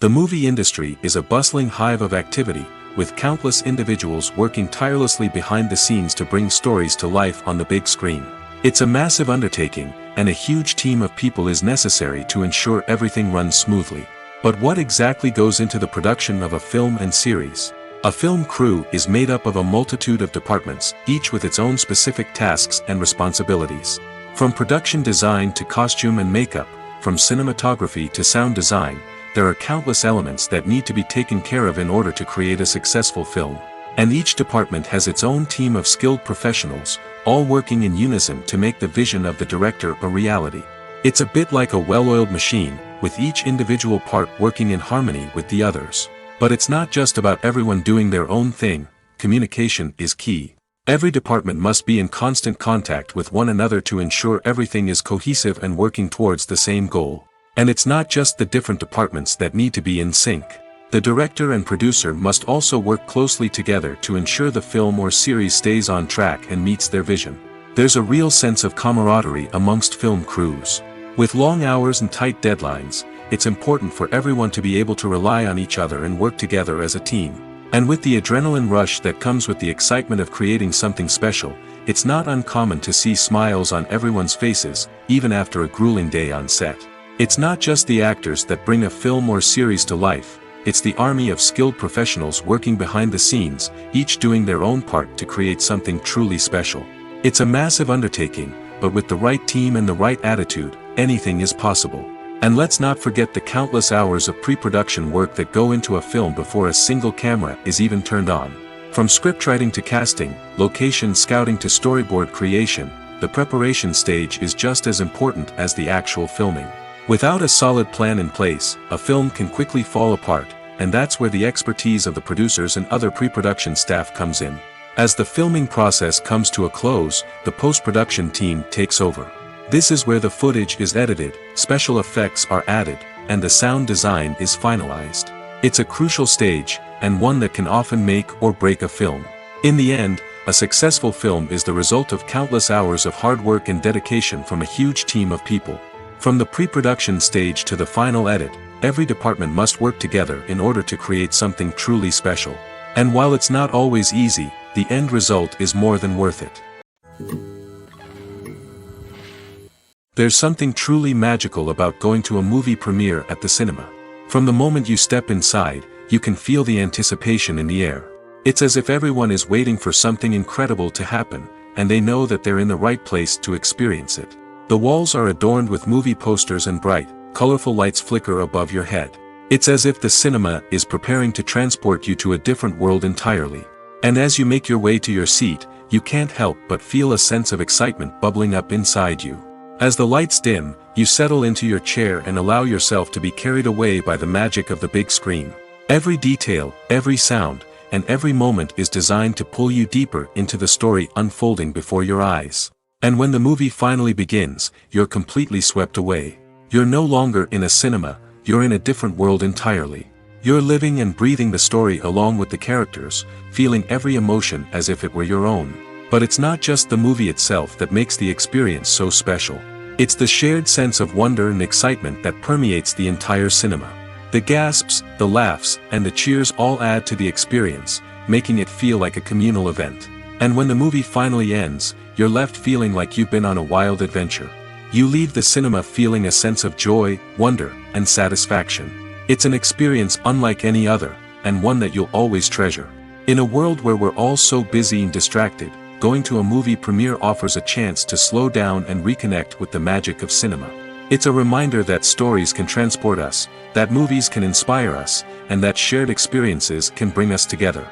The movie industry is a bustling hive of activity, with countless individuals working tirelessly behind the scenes to bring stories to life on the big screen. It's a massive undertaking, and a huge team of people is necessary to ensure everything runs smoothly. But what exactly goes into the production of a film and series? A film crew is made up of a multitude of departments, each with its own specific tasks and responsibilities. From production design to costume and makeup, from cinematography to sound design, there are countless elements that need to be taken care of in order to create a successful film. And each department has its own team of skilled professionals, all working in unison to make the vision of the director a reality. It's a bit like a well-oiled machine, with each individual part working in harmony with the others. But it's not just about everyone doing their own thing. Communication is key. Every department must be in constant contact with one another to ensure everything is cohesive and working towards the same goal. And it's not just the different departments that need to be in sync. The director and producer must also work closely together to ensure the film or series stays on track and meets their vision. There's a real sense of camaraderie amongst film crews. With long hours and tight deadlines, it's important for everyone to be able to rely on each other and work together as a team. And with the adrenaline rush that comes with the excitement of creating something special, it's not uncommon to see smiles on everyone's faces, even after a grueling day on set. It's not just the actors that bring a film or series to life, it's the army of skilled professionals working behind the scenes, each doing their own part to create something truly special. It's a massive undertaking, but with the right team and the right attitude, anything is possible. And let's not forget the countless hours of pre-production work that go into a film before a single camera is even turned on. From scriptwriting to casting, location scouting to storyboard creation, the preparation stage is just as important as the actual filming. Without a solid plan in place, a film can quickly fall apart, and that's where the expertise of the producers and other pre-production staff comes in. As the filming process comes to a close, the post-production team takes over. This is where the footage is edited, special effects are added, and the sound design is finalized. It's a crucial stage, and one that can often make or break a film. In the end, a successful film is the result of countless hours of hard work and dedication from a huge team of people. From the pre-production stage to the final edit, every department must work together in order to create something truly special. And while it's not always easy, the end result is more than worth it. There's something truly magical about going to a movie premiere at the cinema. From the moment you step inside, you can feel the anticipation in the air. It's as if everyone is waiting for something incredible to happen, and they know that they're in the right place to experience it. The walls are adorned with movie posters and bright, colorful lights flicker above your head. It's as if the cinema is preparing to transport you to a different world entirely. And as you make your way to your seat, you can't help but feel a sense of excitement bubbling up inside you. As the lights dim, you settle into your chair and allow yourself to be carried away by the magic of the big screen. Every detail, every sound, and every moment is designed to pull you deeper into the story unfolding before your eyes. And when the movie finally begins, you're completely swept away. You're no longer in a cinema, you're in a different world entirely. You're living and breathing the story along with the characters, feeling every emotion as if it were your own. But it's not just the movie itself that makes the experience so special. It's the shared sense of wonder and excitement that permeates the entire cinema. The gasps, the laughs, and the cheers all add to the experience, making it feel like a communal event. And when the movie finally ends, you're left feeling like you've been on a wild adventure. You leave the cinema feeling a sense of joy, wonder, and satisfaction. It's an experience unlike any other, and one that you'll always treasure. In a world where we're all so busy and distracted, going to a movie premiere offers a chance to slow down and reconnect with the magic of cinema. It's a reminder that stories can transport us, that movies can inspire us, and that shared experiences can bring us together.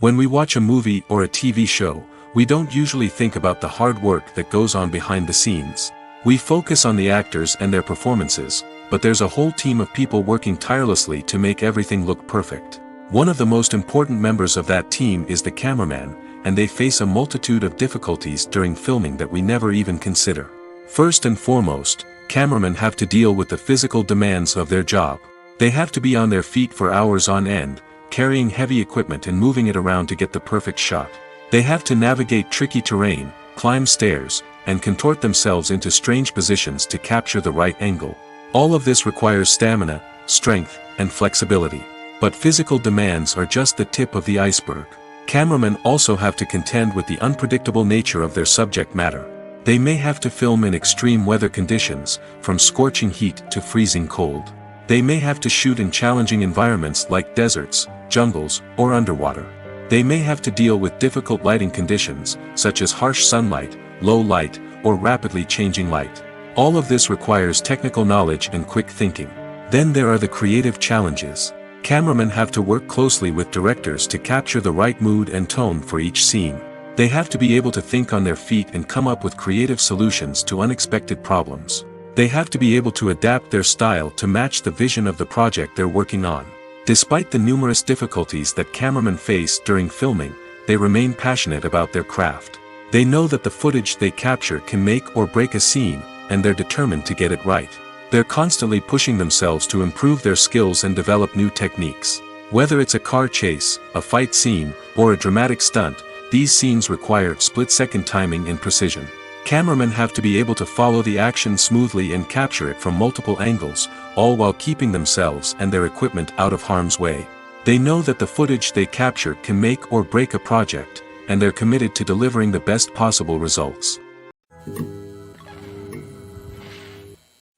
When we watch a movie or a TV show, we don't usually think about the hard work that goes on behind the scenes. We focus on the actors and their performances, but there's a whole team of people working tirelessly to make everything look perfect. One of the most important members of that team is the cameraman, and they face a multitude of difficulties during filming that we never even consider. First and foremost, cameramen have to deal with the physical demands of their job. They have to be on their feet for hours on end, carrying heavy equipment and moving it around to get the perfect shot. They have to navigate tricky terrain, climb stairs, and contort themselves into strange positions to capture the right angle. All of this requires stamina, strength, and flexibility. But physical demands are just the tip of the iceberg. Cameramen also have to contend with the unpredictable nature of their subject matter. They may have to film in extreme weather conditions, from scorching heat to freezing cold. They may have to shoot in challenging environments like deserts, jungles, or underwater. They may have to deal with difficult lighting conditions, such as harsh sunlight, low light, or rapidly changing light. All of this requires technical knowledge and quick thinking. Then there are the creative challenges. Cameramen have to work closely with directors to capture the right mood and tone for each scene. They have to be able to think on their feet and come up with creative solutions to unexpected problems. They have to be able to adapt their style to match the vision of the project they're working on. Despite the numerous difficulties that cameramen face during filming, they remain passionate about their craft. They know that the footage they capture can make or break a scene, and they're determined to get it right. They're constantly pushing themselves to improve their skills and develop new techniques. Whether it's a car chase, a fight scene, or a dramatic stunt, these scenes require split-second timing and precision. Cameramen have to be able to follow the action smoothly and capture it from multiple angles, all while keeping themselves and their equipment out of harm's way. They know that the footage they capture can make or break a project, and they're committed to delivering the best possible results.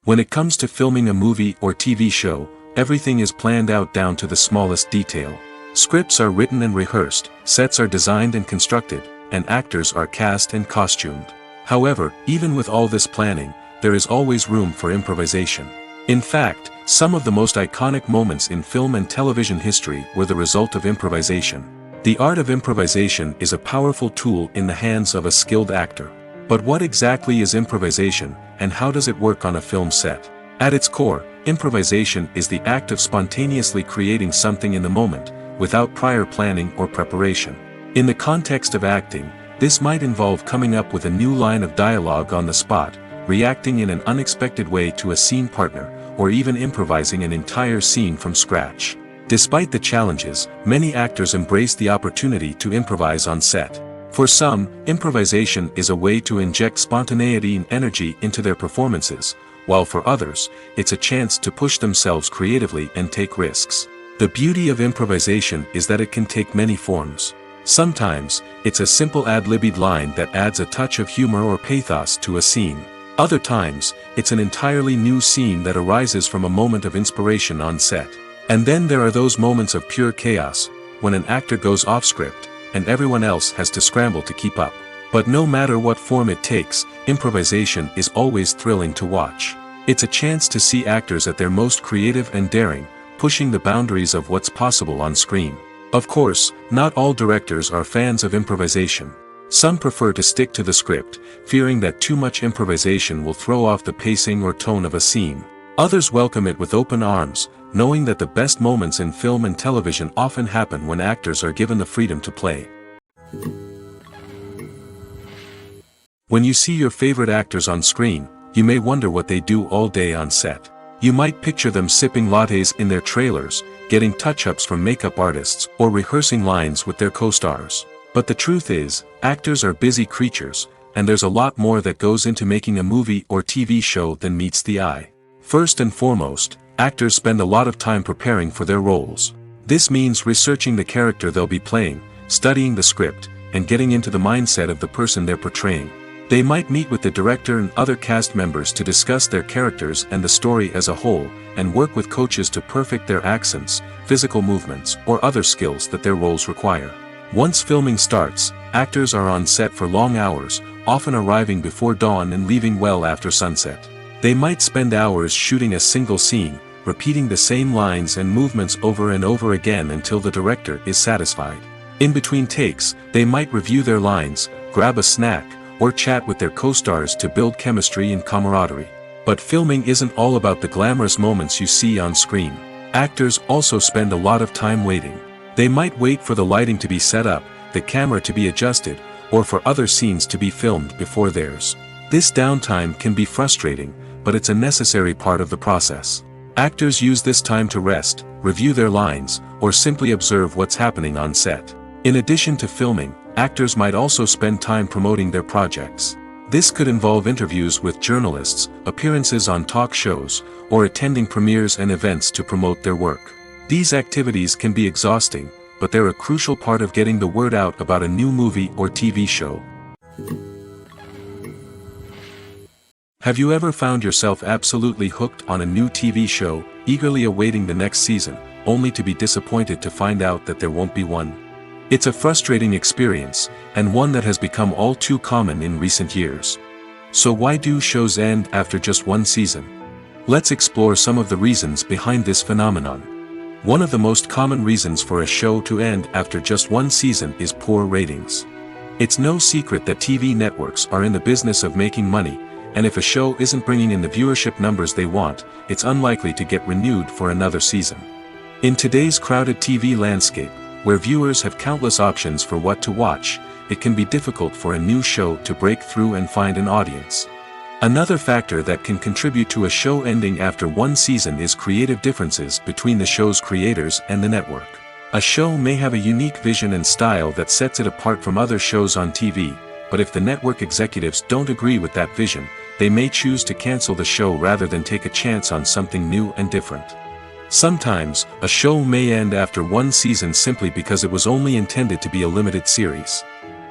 When it comes to filming a movie or TV show, everything is planned out down to the smallest detail. Scripts are written and rehearsed, sets are designed and constructed, and actors are cast and costumed. However, even with all this planning, there is always room for improvisation. In fact, some of the most iconic moments in film and television history were the result of improvisation. The art of improvisation is a powerful tool in the hands of a skilled actor. But what exactly is improvisation, and how does it work on a film set? At its core, improvisation is the act of spontaneously creating something in the moment, without prior planning or preparation. In the context of acting, this might involve coming up with a new line of dialogue on the spot, reacting in an unexpected way to a scene partner, or even improvising an entire scene from scratch. Despite the challenges, many actors embrace the opportunity to improvise on set. For some, improvisation is a way to inject spontaneity and energy into their performances, while for others, it's a chance to push themselves creatively and take risks. The beauty of improvisation is that it can take many forms. Sometimes, it's a simple ad-libbed line that adds a touch of humor or pathos to a scene. Other times, it's an entirely new scene that arises from a moment of inspiration on set. And then there are those moments of pure chaos, when an actor goes off script, and everyone else has to scramble to keep up. But no matter what form it takes, improvisation is always thrilling to watch. It's a chance to see actors at their most creative and daring, pushing the boundaries of what's possible on screen. Of course, not all directors are fans of improvisation. Some prefer to stick to the script, fearing that too much improvisation will throw off the pacing or tone of a scene. Others welcome it with open arms, knowing that the best moments in film and television often happen when actors are given the freedom to play. When you see your favorite actors on screen, you may wonder what they do all day on set. You might picture them sipping lattes in their trailers, getting touch-ups from makeup artists, or rehearsing lines with their co-stars. But the truth is, actors are busy creatures, and there's a lot more that goes into making a movie or TV show than meets the eye. First and foremost, actors spend a lot of time preparing for their roles. This means researching the character they'll be playing, studying the script, and getting into the mindset of the person they're portraying. They might meet with the director and other cast members to discuss their characters and the story as a whole, and work with coaches to perfect their accents, physical movements, or other skills that their roles require. Once filming starts, actors are on set for long hours, often arriving before dawn and leaving well after sunset. They might spend hours shooting a single scene, repeating the same lines and movements over and over again until the director is satisfied. In between takes, they might review their lines, grab a snack, or chat with their co-stars to build chemistry and camaraderie. But filming isn't all about the glamorous moments you see on screen. Actors also spend a lot of time waiting. They might wait for the lighting to be set up, the camera to be adjusted, or for other scenes to be filmed before theirs. This downtime can be frustrating, but it's a necessary part of the process. Actors use this time to rest, review their lines, or simply observe what's happening on set. In addition to filming, actors might also spend time promoting their projects. This could involve interviews with journalists, appearances on talk shows, or attending premieres and events to promote their work. These activities can be exhausting, but they're a crucial part of getting the word out about a new movie or TV show. Have you ever found yourself absolutely hooked on a new TV show, eagerly awaiting the next season, only to be disappointed to find out that there won't be one? It's a frustrating experience, and one that has become all too common in recent years. So why do shows end after just one season? Let's explore some of the reasons behind this phenomenon. One of the most common reasons for a show to end after just one season is poor ratings. It's no secret that TV networks are in the business of making money, and if a show isn't bringing in the viewership numbers they want, it's unlikely to get renewed for another season. In today's crowded TV landscape, where viewers have countless options for what to watch, it can be difficult for a new show to break through and find an audience. Another factor that can contribute to a show ending after one season is creative differences between the show's creators and the network. A show may have a unique vision and style that sets it apart from other shows on TV, but if the network executives don't agree with that vision, they may choose to cancel the show rather than take a chance on something new and different. Sometimes, a show may end after one season simply because it was only intended to be a limited series.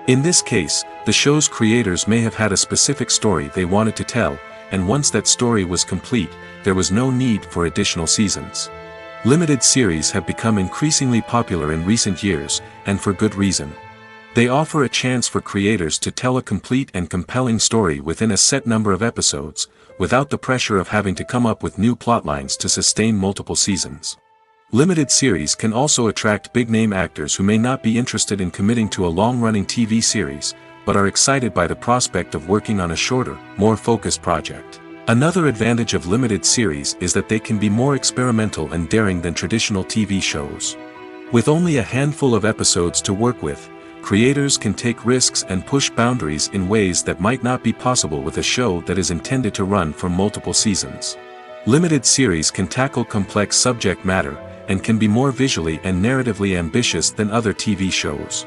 In this case, the show's creators may have had a specific story they wanted to tell, and once that story was complete, there was no need for additional seasons. Limited series have become increasingly popular in recent years, and for good reason. They offer a chance for creators to tell a complete and compelling story within a set number of episodes, without the pressure of having to come up with new plotlines to sustain multiple seasons. Limited series can also attract big-name actors who may not be interested in committing to a long-running TV series, but are excited by the prospect of working on a shorter, more focused project. Another advantage of limited series is that they can be more experimental and daring than traditional TV shows. With only a handful of episodes to work with, creators can take risks and push boundaries in ways that might not be possible with a show that is intended to run for multiple seasons. Limited series can tackle complex subject matter, and can be more visually and narratively ambitious than other TV shows.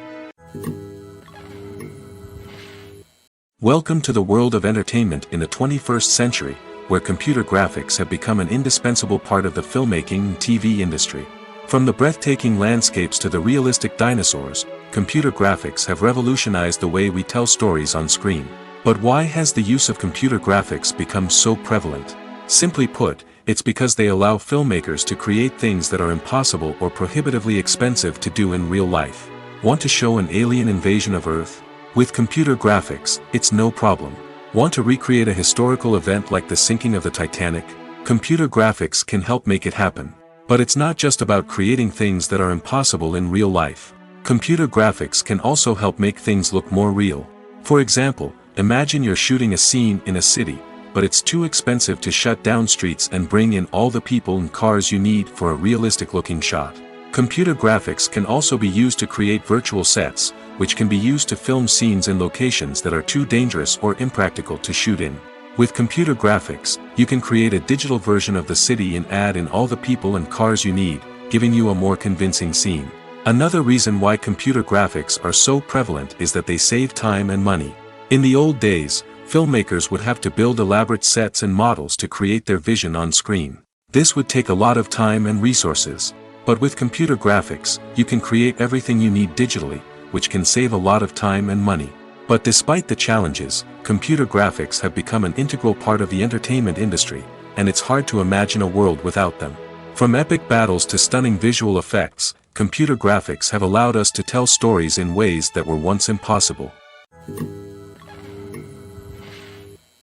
Welcome to the world of entertainment in the 21st century, where computer graphics have become an indispensable part of the filmmaking and TV industry. From the breathtaking landscapes to the realistic dinosaurs, computer graphics have revolutionized the way we tell stories on screen. But why has the use of computer graphics become so prevalent? Simply put, it's because they allow filmmakers to create things that are impossible or prohibitively expensive to do in real life. Want to show an alien invasion of Earth? With computer graphics, it's no problem. Want to recreate a historical event like the sinking of the Titanic? Computer graphics can help make it happen. But it's not just about creating things that are impossible in real life. Computer graphics can also help make things look more real. For example, imagine you're shooting a scene in a city, but it's too expensive to shut down streets and bring in all the people and cars you need for a realistic-looking shot. Computer graphics can also be used to create virtual sets, which can be used to film scenes in locations that are too dangerous or impractical to shoot in. With computer graphics, you can create a digital version of the city and add in all the people and cars you need, giving you a more convincing scene. Another reason why computer graphics are so prevalent is that they save time and money. In the old days, filmmakers would have to build elaborate sets and models to create their vision on screen. This would take a lot of time and resources. But with computer graphics, you can create everything you need digitally, which can save a lot of time and money. But despite the challenges, computer graphics have become an integral part of the entertainment industry, and it's hard to imagine a world without them. From epic battles to stunning visual effects, computer graphics have allowed us to tell stories in ways that were once impossible.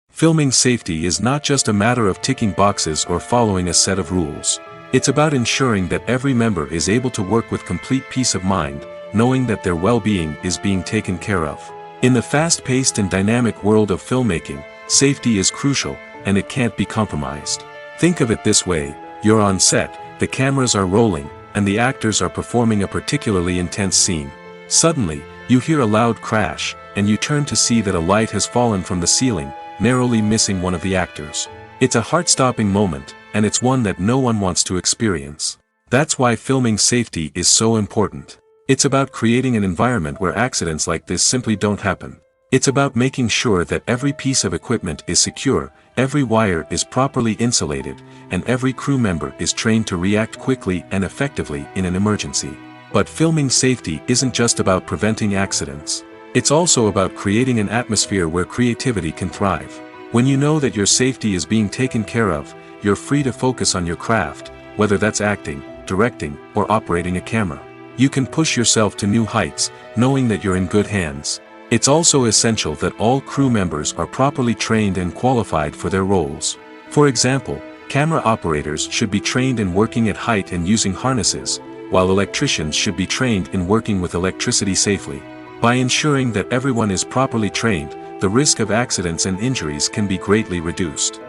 Filming safety is not just a matter of ticking boxes or following a set of rules. It's about ensuring that every member is able to work with complete peace of mind, knowing that their well-being is being taken care of. In the fast-paced and dynamic world of filmmaking, safety is crucial, and it can't be compromised. Think of it this way: you're on set, the cameras are rolling, and the actors are performing a particularly intense scene. Suddenly, you hear a loud crash, and you turn to see that a light has fallen from the ceiling, narrowly missing one of the actors. It's a heart-stopping moment, and it's one that no one wants to experience. That's why filming safety is so important. It's about creating an environment where accidents like this simply don't happen. It's about making sure that every piece of equipment is secure, every wire is properly insulated, and every crew member is trained to react quickly and effectively in an emergency. But filming safety isn't just about preventing accidents. It's also about creating an atmosphere where creativity can thrive. When you know that your safety is being taken care of, you're free to focus on your craft, whether that's acting, directing, or operating a camera. You can push yourself to new heights, knowing that you're in good hands. It's also essential that all crew members are properly trained and qualified for their roles. For example, camera operators should be trained in working at height and using harnesses, while electricians should be trained in working with electricity safely. By ensuring that everyone is properly trained, the risk of accidents and injuries can be greatly reduced.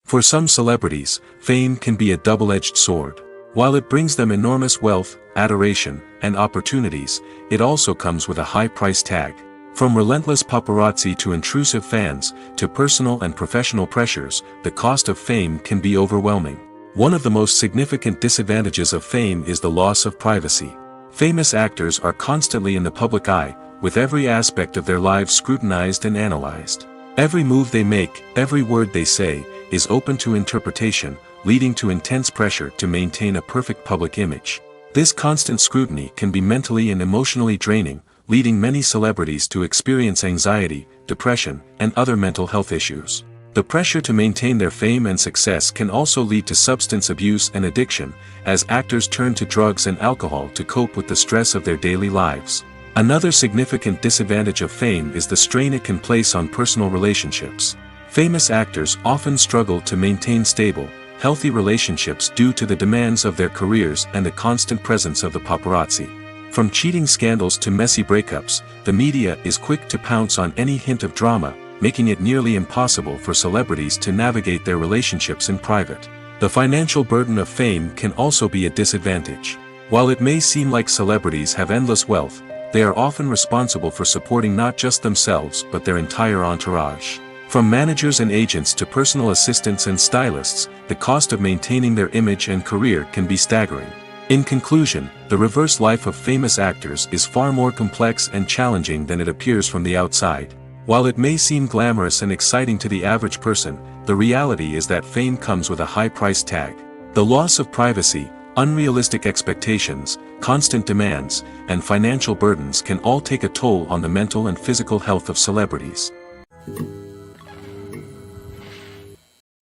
For some celebrities, fame can be a double-edged sword. While it brings them enormous wealth, adoration, and opportunities, it also comes with a high price tag. From relentless paparazzi to intrusive fans, to personal and professional pressures, the cost of fame can be overwhelming. One of the most significant disadvantages of fame is the loss of privacy. Famous actors are constantly in the public eye, with every aspect of their lives scrutinized and analyzed. Every move they make, every word they say, is open to interpretation, leading to intense pressure to maintain a perfect public image. This constant scrutiny can be mentally and emotionally draining, leading many celebrities to experience anxiety, depression, and other mental health issues. The pressure to maintain their fame and success can also lead to substance abuse and addiction, as actors turn to drugs and alcohol to cope with the stress of their daily lives. Another significant disadvantage of fame is the strain it can place on personal relationships. Famous actors often struggle to maintain stable, healthy relationships due to the demands of their careers and the constant presence of the paparazzi. From cheating scandals to messy breakups, the media is quick to pounce on any hint of drama, making it nearly impossible for celebrities to navigate their relationships in private. The financial burden of fame can also be a disadvantage. While it may seem like celebrities have endless wealth, they are often responsible for supporting not just themselves but their entire entourage. From managers and agents to personal assistants and stylists, the cost of maintaining their image and career can be staggering. In conclusion, the reverse life of famous actors is far more complex and challenging than it appears from the outside. While it may seem glamorous and exciting to the average person, the reality is that fame comes with a high price tag. The loss of privacy, unrealistic expectations, constant demands, and financial burdens can all take a toll on the mental and physical health of celebrities.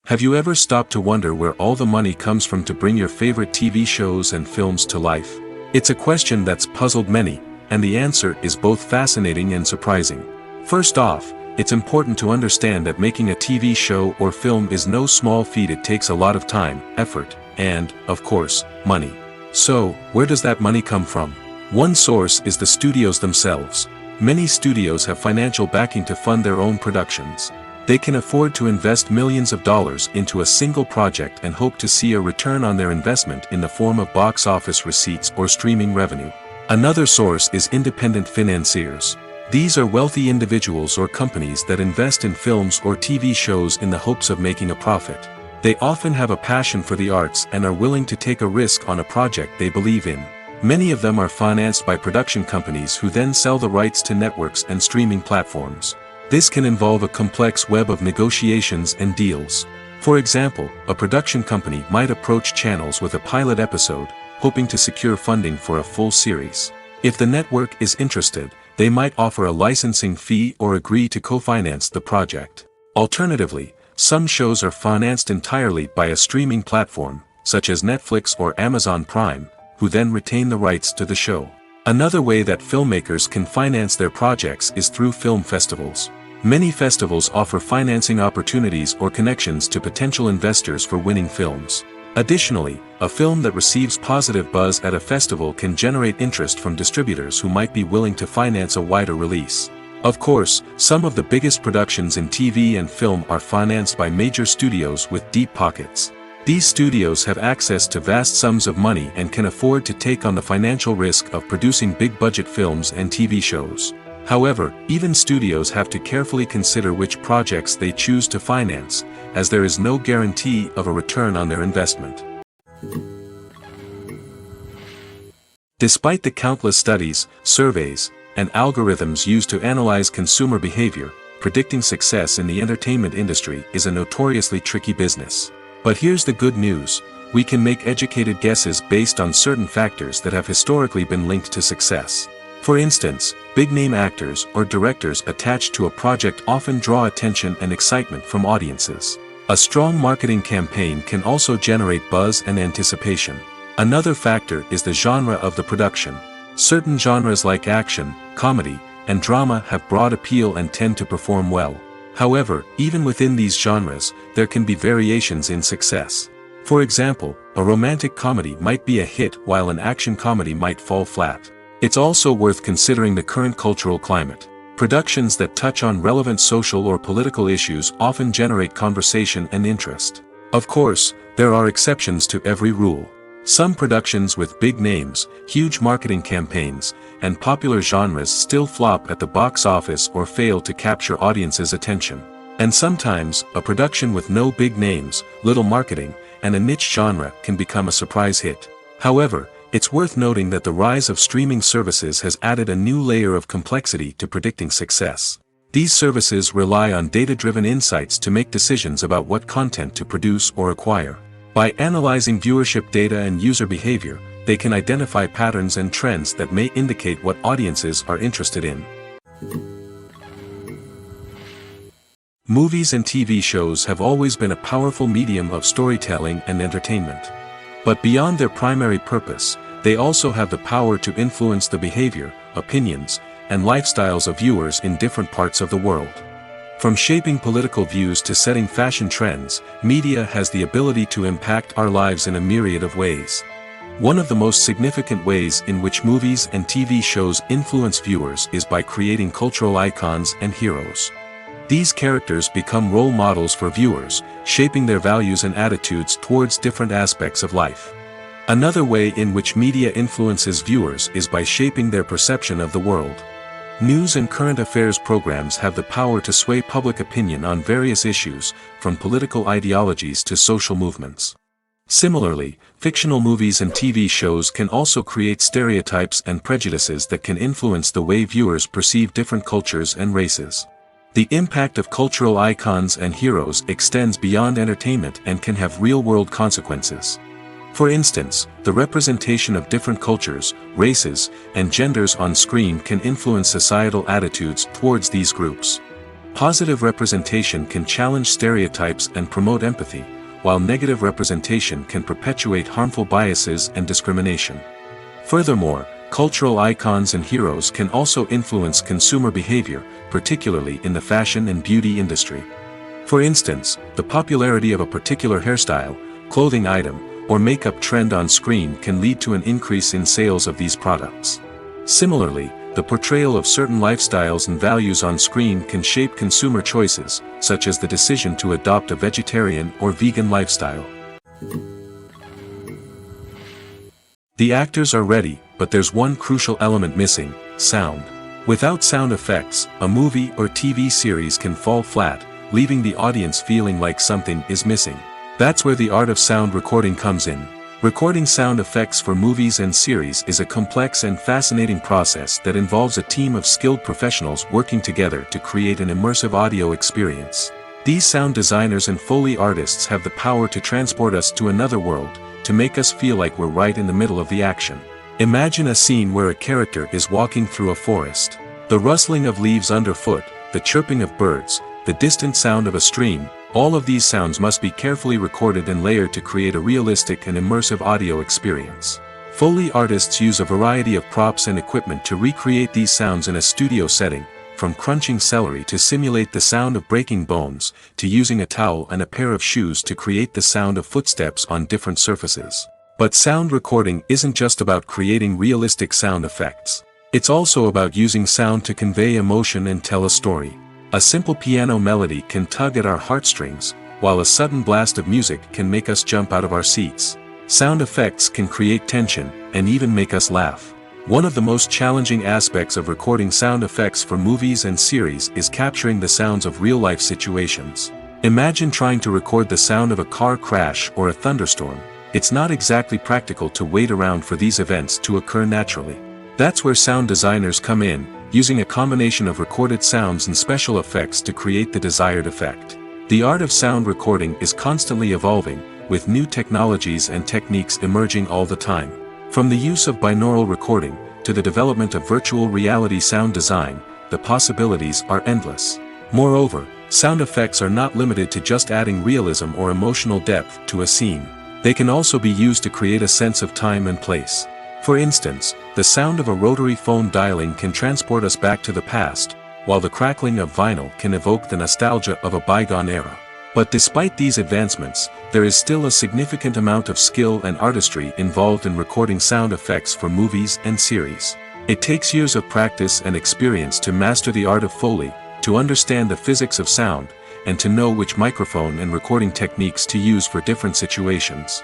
Have you ever stopped to wonder where all the money comes from to bring your favorite TV shows and films to life? It's a question that's puzzled many, and the answer is both fascinating and surprising. First off, it's important to understand that making a TV show or film is no small feat. It takes a lot of time, effort, and, of course, money. So, where does that money come from? One source is the studios themselves. Many studios have financial backing to fund their own productions. They can afford to invest millions of dollars into a single project and hope to see a return on their investment in the form of box office receipts or streaming revenue. Another source is independent financiers. These are wealthy individuals or companies that invest in films or TV shows in the hopes of making a profit. They often have a passion for the arts and are willing to take a risk on a project they believe in. Many of them are financed by production companies who then sell the rights to networks and streaming platforms. This can involve a complex web of negotiations and deals. For example, a production company might approach channels with a pilot episode, hoping to secure funding for a full series. If the network is interested, they might offer a licensing fee or agree to co-finance the project. Alternatively, some shows are financed entirely by a streaming platform, such as Netflix or Amazon Prime, who then retain the rights to the show. Another way that filmmakers can finance their projects is through film festivals. Many festivals offer financing opportunities or connections to potential investors for winning films. Additionally, a film that receives positive buzz at a festival can generate interest from distributors who might be willing to finance a wider release. Of course, some of the biggest productions in TV and film are financed by major studios with deep pockets. These studios have access to vast sums of money and can afford to take on the financial risk of producing big-budget films and TV shows. However, even studios have to carefully consider which projects they choose to finance, as there is no guarantee of a return on their investment. Despite the countless studies, surveys, and algorithms used to analyze consumer behavior, predicting success in the entertainment industry is a notoriously tricky business. But here's the good news: we can make educated guesses based on certain factors that have historically been linked to success. For instance, big-name actors or directors attached to a project often draw attention and excitement from audiences. A strong marketing campaign can also generate buzz and anticipation. Another factor is the genre of the production. Certain genres like action, comedy, and drama have broad appeal and tend to perform well. However, even within these genres, there can be variations in success. For example, a romantic comedy might be a hit while an action comedy might fall flat. It's also worth considering the current cultural climate. Productions that touch on relevant social or political issues often generate conversation and interest. Of course, there are exceptions to every rule. Some productions with big names, huge marketing campaigns, and popular genres still flop at the box office or fail to capture audiences' attention. And sometimes, a production with no big names, little marketing, and a niche genre can become a surprise hit. However, it's worth noting that the rise of streaming services has added a new layer of complexity to predicting success. These services rely on data-driven insights to make decisions about what content to produce or acquire. By analyzing viewership data and user behavior, they can identify patterns and trends that may indicate what audiences are interested in. Movies and TV shows have always been a powerful medium of storytelling and entertainment. But beyond their primary purpose, they also have the power to influence the behavior, opinions, and lifestyles of viewers in different parts of the world. From shaping political views to setting fashion trends, media has the ability to impact our lives in a myriad of ways. One of the most significant ways in which movies and TV shows influence viewers is by creating cultural icons and heroes. These characters become role models for viewers, shaping their values and attitudes towards different aspects of life. Another way in which media influences viewers is by shaping their perception of the world. News and current affairs programs have the power to sway public opinion on various issues, from political ideologies to social movements. Similarly, fictional movies and TV shows can also create stereotypes and prejudices that can influence the way viewers perceive different cultures and races. The impact of cultural icons and heroes extends beyond entertainment and can have real-world consequences. For instance, the representation of different cultures, races, and genders on screen can influence societal attitudes towards these groups. Positive representation can challenge stereotypes and promote empathy, while negative representation can perpetuate harmful biases and discrimination. Furthermore, cultural icons and heroes can also influence consumer behavior, particularly in the fashion and beauty industry. For instance, the popularity of a particular hairstyle, clothing item, or makeup trend on screen can lead to an increase in sales of these products. Similarly, the portrayal of certain lifestyles and values on screen can shape consumer choices, such as the decision to adopt a vegetarian or vegan lifestyle. The actors are ready, but there's one crucial element missing: sound. Without sound effects, a movie or TV series can fall flat, leaving the audience feeling like something is missing. That's where the art of sound recording comes in. Recording sound effects for movies and series is a complex and fascinating process that involves a team of skilled professionals working together to create an immersive audio experience. These sound designers and Foley artists have the power to transport us to another world, to make us feel like we're right in the middle of the action. Imagine a scene where a character is walking through a forest. The rustling of leaves underfoot, the chirping of birds, the distant sound of a stream, all of these sounds must be carefully recorded and layered to create a realistic and immersive audio experience. Foley artists use a variety of props and equipment to recreate these sounds in a studio setting, from crunching celery to simulate the sound of breaking bones, to using a towel and a pair of shoes to create the sound of footsteps on different surfaces. But sound recording isn't just about creating realistic sound effects. It's also about using sound to convey emotion and tell a story. A simple piano melody can tug at our heartstrings, while a sudden blast of music can make us jump out of our seats. Sound effects can create tension, and even make us laugh. One of the most challenging aspects of recording sound effects for movies and series is capturing the sounds of real-life situations. Imagine trying to record the sound of a car crash or a thunderstorm. It's not exactly practical to wait around for these events to occur naturally. That's where sound designers come in, using a combination of recorded sounds and special effects to create the desired effect. The art of sound recording is constantly evolving, with new technologies and techniques emerging all the time. From the use of binaural recording, to the development of virtual reality sound design, the possibilities are endless. Moreover, sound effects are not limited to just adding realism or emotional depth to a scene. They can also be used to create a sense of time and place. For instance, the sound of a rotary phone dialing can transport us back to the past, while the crackling of vinyl can evoke the nostalgia of a bygone era. But despite these advancements, there is still a significant amount of skill and artistry involved in recording sound effects for movies and series. It takes years of practice and experience to master the art of Foley, to understand the physics of sound, and to know which microphone and recording techniques to use for different situations.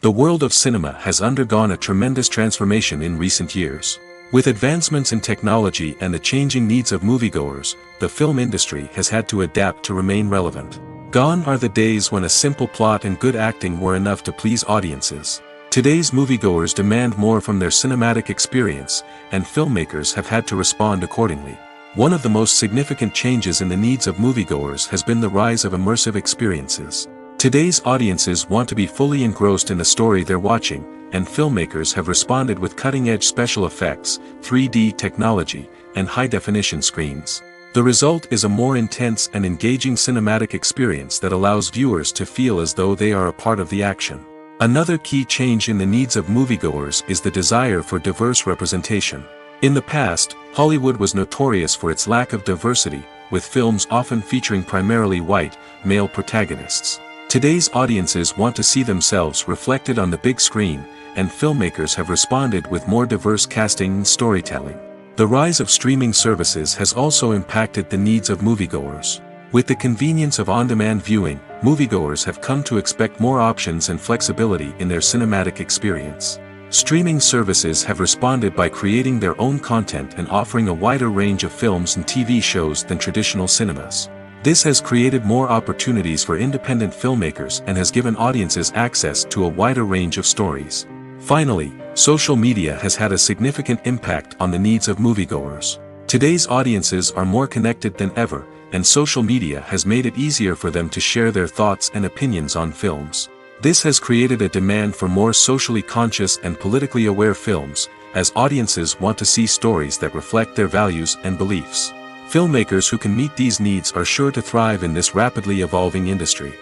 The world of cinema has undergone a tremendous transformation in recent years. With advancements in technology and the changing needs of moviegoers, the film industry has had to adapt to remain relevant. Gone are the days when a simple plot and good acting were enough to please audiences. Today's moviegoers demand more from their cinematic experience, and filmmakers have had to respond accordingly. One of the most significant changes in the needs of moviegoers has been the rise of immersive experiences. Today's audiences want to be fully engrossed in the story they're watching, and filmmakers have responded with cutting-edge special effects, 3D technology, and high-definition screens. The result is a more intense and engaging cinematic experience that allows viewers to feel as though they are a part of the action. Another key change in the needs of moviegoers is the desire for diverse representation. In the past, Hollywood was notorious for its lack of diversity, with films often featuring primarily white, male protagonists. Today's audiences want to see themselves reflected on the big screen, and filmmakers have responded with more diverse casting and storytelling. The rise of streaming services has also impacted the needs of moviegoers. With the convenience of on-demand viewing, moviegoers have come to expect more options and flexibility in their cinematic experience. Streaming services have responded by creating their own content and offering a wider range of films and TV shows than traditional cinemas. This has created more opportunities for independent filmmakers and has given audiences access to a wider range of stories. Finally, social media has had a significant impact on the needs of moviegoers. Today's audiences are more connected than ever, and social media has made it easier for them to share their thoughts and opinions on films. This has created a demand for more socially conscious and politically aware films, as audiences want to see stories that reflect their values and beliefs. Filmmakers who can meet these needs are sure to thrive in this rapidly evolving industry.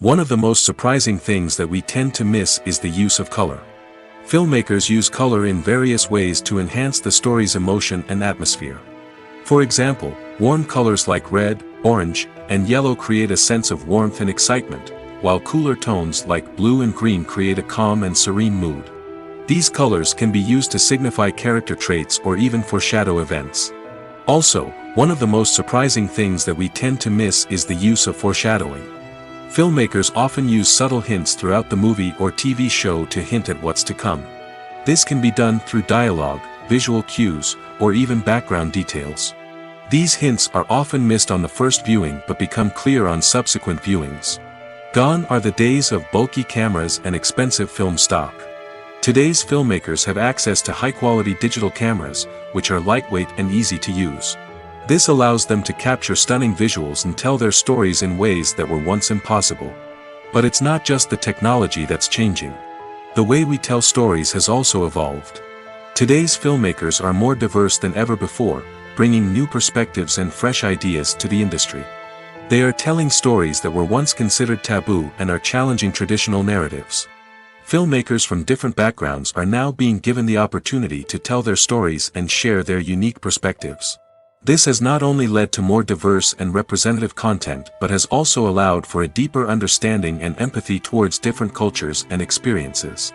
One of the most surprising things that we tend to miss is the use of color. Filmmakers use color in various ways to enhance the story's emotion and atmosphere. For example, warm colors like red, orange, and yellow create a sense of warmth and excitement, while cooler tones like blue and green create a calm and serene mood. These colors can be used to signify character traits or even foreshadow events. Also, one of the most surprising things that we tend to miss is the use of foreshadowing. Filmmakers often use subtle hints throughout the movie or TV show to hint at what's to come. This can be done through dialogue, visual cues, or even background details. These hints are often missed on the first viewing but become clear on subsequent viewings. Gone are the days of bulky cameras and expensive film stock. Today's filmmakers have access to high-quality digital cameras, which are lightweight and easy to use. This allows them to capture stunning visuals and tell their stories in ways that were once impossible. But it's not just the technology that's changing. The way we tell stories has also evolved. Today's filmmakers are more diverse than ever before, bringing new perspectives and fresh ideas to the industry. They are telling stories that were once considered taboo and are challenging traditional narratives. Filmmakers from different backgrounds are now being given the opportunity to tell their stories and share their unique perspectives. This has not only led to more diverse and representative content but has also allowed for a deeper understanding and empathy towards different cultures and experiences.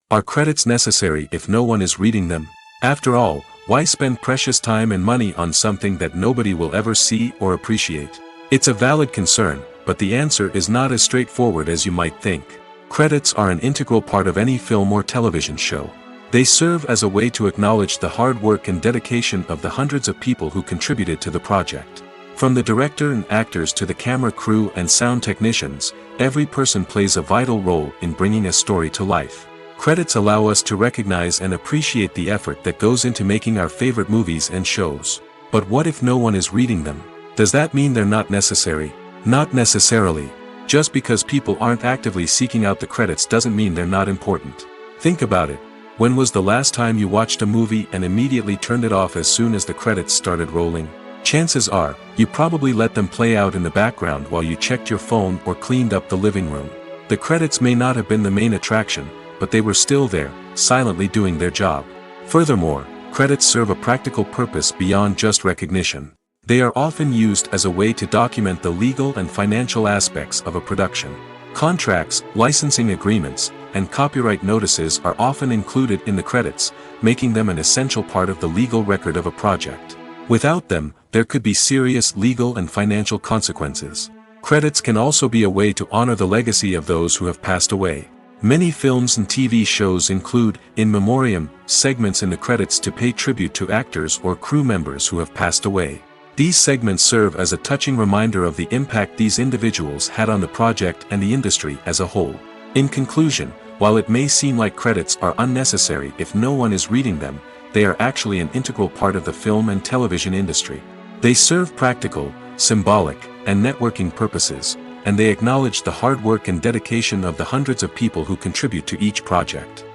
Are credits necessary if no one is reading them? After all, why spend precious time and money on something that nobody will ever see or appreciate? It's a valid concern, but the answer is not as straightforward as you might think. Credits are an integral part of any film or television show. They serve as a way to acknowledge the hard work and dedication of the hundreds of people who contributed to the project. From the director and actors to the camera crew and sound technicians, every person plays a vital role in bringing a story to life. Credits allow us to recognize and appreciate the effort that goes into making our favorite movies and shows. But what if no one is reading them? Does that mean they're not necessary? Not necessarily. Just because people aren't actively seeking out the credits doesn't mean they're not important. Think about it. When was the last time you watched a movie and immediately turned it off as soon as the credits started rolling? Chances are, you probably let them play out in the background while you checked your phone or cleaned up the living room. The credits may not have been the main attraction, but they were still there, silently doing their job. Furthermore, credits serve a practical purpose beyond just recognition. They are often used as a way to document the legal and financial aspects of a production. Contracts, licensing agreements, and copyright notices are often included in the credits, making them an essential part of the legal record of a project. Without them, there could be serious legal and financial consequences. Credits can also be a way to honor the legacy of those who have passed away. Many films and TV shows include, in memoriam, segments in the credits to pay tribute to actors or crew members who have passed away. These segments serve as a touching reminder of the impact these individuals had on the project and the industry as a whole. In conclusion, while it may seem like credits are unnecessary if no one is reading them, they are actually an integral part of the film and television industry. They serve practical, symbolic, and networking purposes, and they acknowledge the hard work and dedication of the hundreds of people who contribute to each project.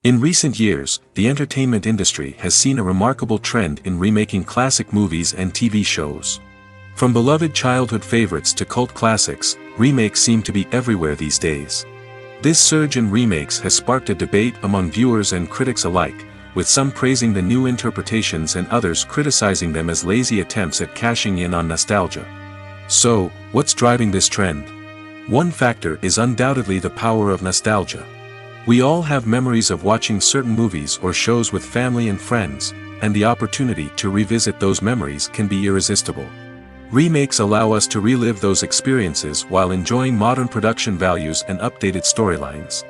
In recent years, the entertainment industry has seen a remarkable trend in remaking classic movies and TV shows. From beloved childhood favorites to cult classics, remakes seem to be everywhere these days. This surge in remakes has sparked a debate among viewers and critics alike, with some praising the new interpretations and others criticizing them as lazy attempts at cashing in on nostalgia. So, what's driving this trend? One factor is undoubtedly the power of nostalgia. We all have memories of watching certain movies or shows with family and friends, and the opportunity to revisit those memories can be irresistible. Remakes allow us to relive those experiences while enjoying modern production values and updated storylines.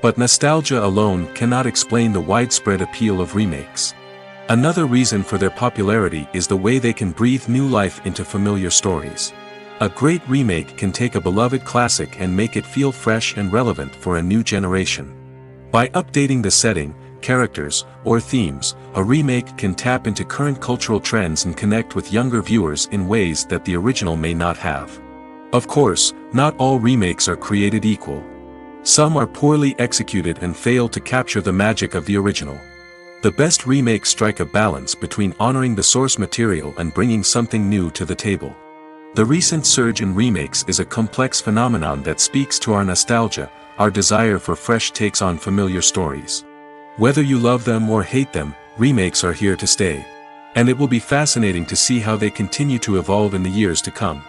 But nostalgia alone cannot explain the widespread appeal of remakes. Another reason for their popularity is the way they can breathe new life into familiar stories. A great remake can take a beloved classic and make it feel fresh and relevant for a new generation. By updating the setting, characters, or themes, a remake can tap into current cultural trends and connect with younger viewers in ways that the original may not have. Of course, not all remakes are created equal. Some are poorly executed and fail to capture the magic of the original. The best remakes strike a balance between honoring the source material and bringing something new to the table. The recent surge in remakes is a complex phenomenon that speaks to our nostalgia, our desire for fresh takes on familiar stories. Whether you love them or hate them, remakes are here to stay. And it will be fascinating to see how they continue to evolve in the years to come.